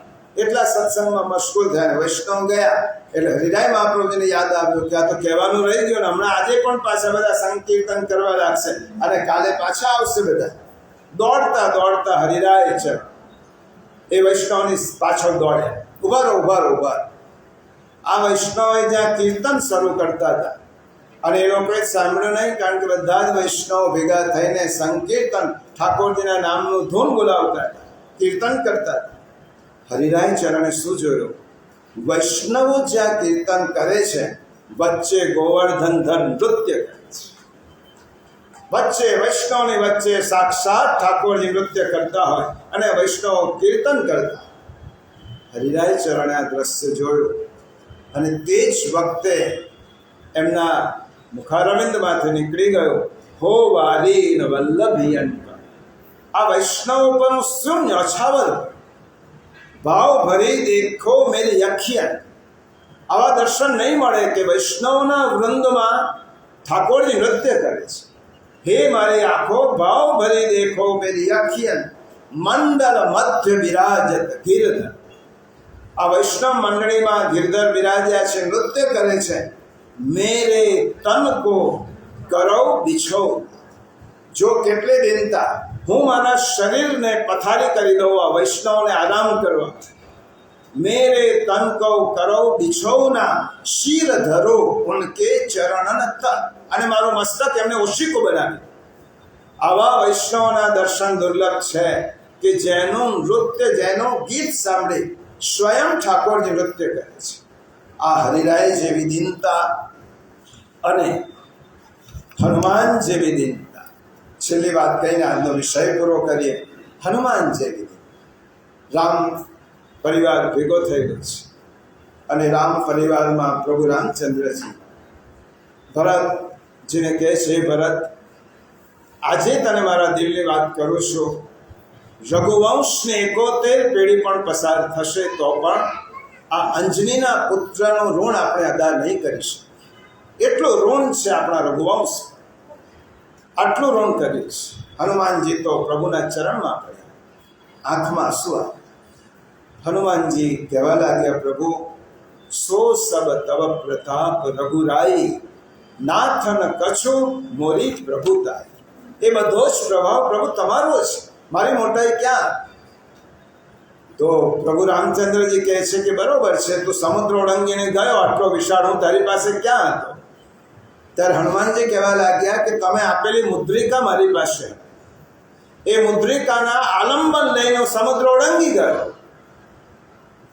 એટલા સત્સંગમાં મશગુલ થયા. વૈષ્ણવ ગયા એટલે હરિરાય મહાપ્રભુજીને યાદ આવ્યું કે આ તો કહેવાનું રહી ગયું, ને હમણાં આજે પણ પાછા બધા સંકીર્તન કરવા લાગશે અને કાલે પાછા આવશે બધા. દોડતા દોડતા હરિરાય છે એ વૈષ્ણવની પાછળ દોડ્યા. ઉભા રહો. આ વૈષ્ણવે જ્યાં કીર્તન શરૂ કરતા હતા અને એ લોકોએ સાંભળ્યું નહીં, કારણ કે બધા જ વૈષ્ણવ ભેગા થઈને સંકીર્તન ઠાકોરજીના નામનું ધૂન બોલાવતા હતા, કીર્તન કરતા હતા. હરિરાય ચરણે શું જોયું? વૈષ્ણવો જ્યાં કીર્તન કરે છે, વચ્ચે ગોવર્ધનધર નૃત્ય કરે છે. વચ્ચે વૈષ્ણવની વચ્ચે સાક્ષાત ઠાકોરજી નૃત્ય કરતા હોય અને વૈષ્ણવો કીર્તન કરતા. હરિરાય ચરણે આ દ્રશ્ય જોયું અને તે જ વખતે એમના મુખારવિંદમાંથી નીકળી ગયો, હો વાલીન વલ્લભિયન. આ વૈષ્ણવ પરનું શૂન્ય અછાવર ભાવ ભરી દેખો મેરી અખિયા. આવા દર્શન નહીં મળે કે વૈષ્ણવના વૃંદમાં ઠાકોરજી નૃત્ય કરે છે. હે મારી આંખો, ભાવ ભરી દેખો મેરી અખિયન મંડળ મધ્ય વિરાજત ગિરધર. આ વૈષ્ણવ મંડળીમાં ગિરધર બિરાજ્યા છે, નૃત્ય કરે છે. મેરે તન કો કરો બિછો. જો કેટલી દિનતા, હું મારા શરીરને પથારી કરી દઉં આ વૈષ્ણવને આરામ કરવા. મેરે તન કો કરો બિછોના શીર ધરો ઉનકે ચરણન તન. અને મારું મસ્તક એમને ઓશિકો બનાવી. આવા વૈષ્ણવના દર્શન દુર્લભ છે કે જેનું નૃત્ય, જેનું ગીત સાંભળી સ્વયં ઠાકોરજી નૃત્ય કરે છે. આ હરિરાય જેવી દીનતા અને હનુમાન જેવી દીનતા. છેલ્લી વાત કહીને આજનો વિષય પૂરો કરીએ. હનુમાન જેવી રામ પરિવાર ભેગો થઈ ગયો છે અને રામ પરિવારમાં પ્રભુ રામચંદ્રજી ભરતજીને કહે છે, ભરત, આજે તને મારા દિલની વાત કરું છું. રઘુવંશને 71 પેઢી પણ પસાર થશે તો પણ આ અંજનીના પુત્રનું ઋણ આપણે અદા નહીં કરી શકીએ. એટલું ઋણ છે આપણા રઘુવંશ, આટલું ઋણ કર્યું છે. હનુમાનજી તો પ્રભુના ચરણમાં પડ્યા, આંખમાં આંસુ આવ્યા. હનુમાનજી કહેવા લાગ્યા, પ્રભુ સો સબ તવ પ્રતાપ રઘુરાઈ નાથ ન કછું મોરી પ્રભુતા. એ બધો જ પ્રભાવ પ્રભુ તમારો છે, મારી મોટાઈ ક્યાં? તો પ્રભુ રામચંદ્રજી કહે છે કે બરોબર છે, તું સમુદ્ર ઓળંગીને ગયો, આટલો વિશાળ, હું તારી પાસે ક્યાં હતો? ત્યારે હનુમાનજી કહેવા લાગ્યા કે તમે આપેલી મુદ્રિકા મારી પાસે, એ મુદ્રિકાના આલંબન લઈને હું સમુદ્ર ઓળંગી ગયો.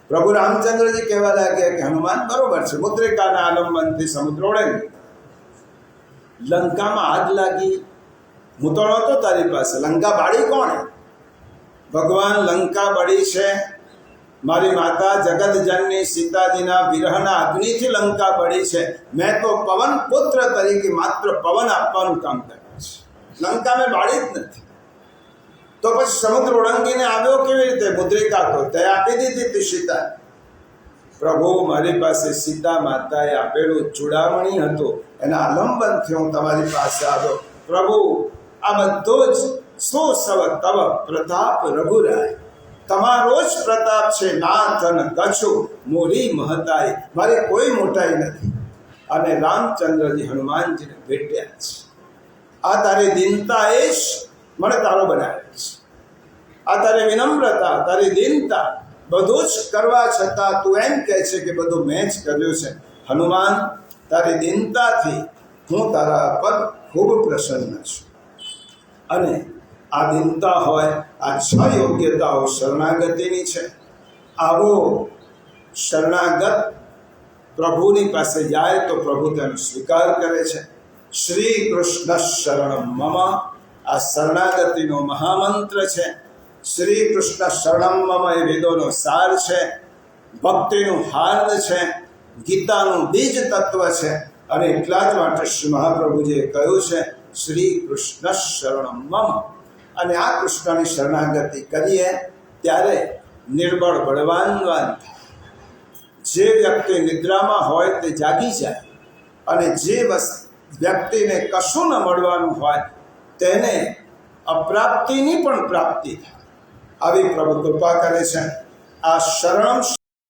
પ્રભુ રામચંદ્રજી કહેવા લાગ્યા કે હનુમાન બરોબર છે, મુદ્રિકાના આલંબનથી સમુદ્ર ઓળંગી. લંકામાં આગ લાગી, હું તો નહોતો તારી પાસે. લંકા બાળી કોણે? ભગવાન લંકા બળી છે. મારી માતા જગતજનની સીતાજીના વિરહના અગ્નિથી લંકા બળી છે. મેં તો પવન પુત્ર તરીકે માત્ર પવન આપવાનું કામ કર્યું છે, લંકા મેં બાળી જ નથી. તો પછી સમુદ્ર ઓળંગીને આવ્યો કેવી રીતે? મુદ્રિકા તો તે આપી દીધી હતી સીતા. પ્રભુ મારી પાસે સીતા માતાએ આપેલું ચૂડામણી હતું, એના આલંબનથી હું તમારી પાસે આવ્યો. પ્રભુ આ બધો જ શું સવ તવ પ્રતાપ રઘુરાય, તમારો જ પ્રતાપ છે. નાથ ન કછું મોરી મહતાઈ, મારી કોઈ મોટાઈ નથી. અને રામચંદ્રજી હનુમાનજીને ભેટ્યા છે. આ તારી દીનતા એ જ મને તારો બનાવે છે. આ તારી વિનમ્રતા, તારી દીનતા, બધું જ કરવા છતાં તું એમ કહે છે કે બધું મેં જ કર્યું છે. હનુમાન, તારી દીનતાથી હું તારા પર ખૂબ પ્રસન્ન છું. અને આ દીનતા હોય, આ 6 યોગ્યતાઓ શરણાગતિની છે. આવો શરણાગત પ્રભુની પાસે જાય તો પ્રભુ તેનો સ્વીકાર કરે છે. શ્રી કૃષ્ણ શરણમ મમ, આ શરણાગતિનો મહામંત્ર છે. શ્રી કૃષ્ણ શરણમ મમ એ વેદોનો સાર છે, ભક્તિનું હાર્દ છે, ગીતાનું બીજ તત્વ છે. અને એટલા જ માટે શ્રી મહાપ્રભુજીએ કહ્યું છે શ્રી કૃષ્ણ શરણમ મમ. અને આ કૃષ્ણની શરણાગતિ કરીએ ત્યારે નિર્બળ બળવાન થાય. જે વ્યક્તિ નિદ્રામાં હોય તે જાગી જાય, અને જે વ્યક્તિને કશું ન મળવાનું હોય તેને અપ્રાપ્તિની પણ પ્રાપ્તિ થાય. આવી પ્રભુ કૃપા કરે છે. આ શરણમ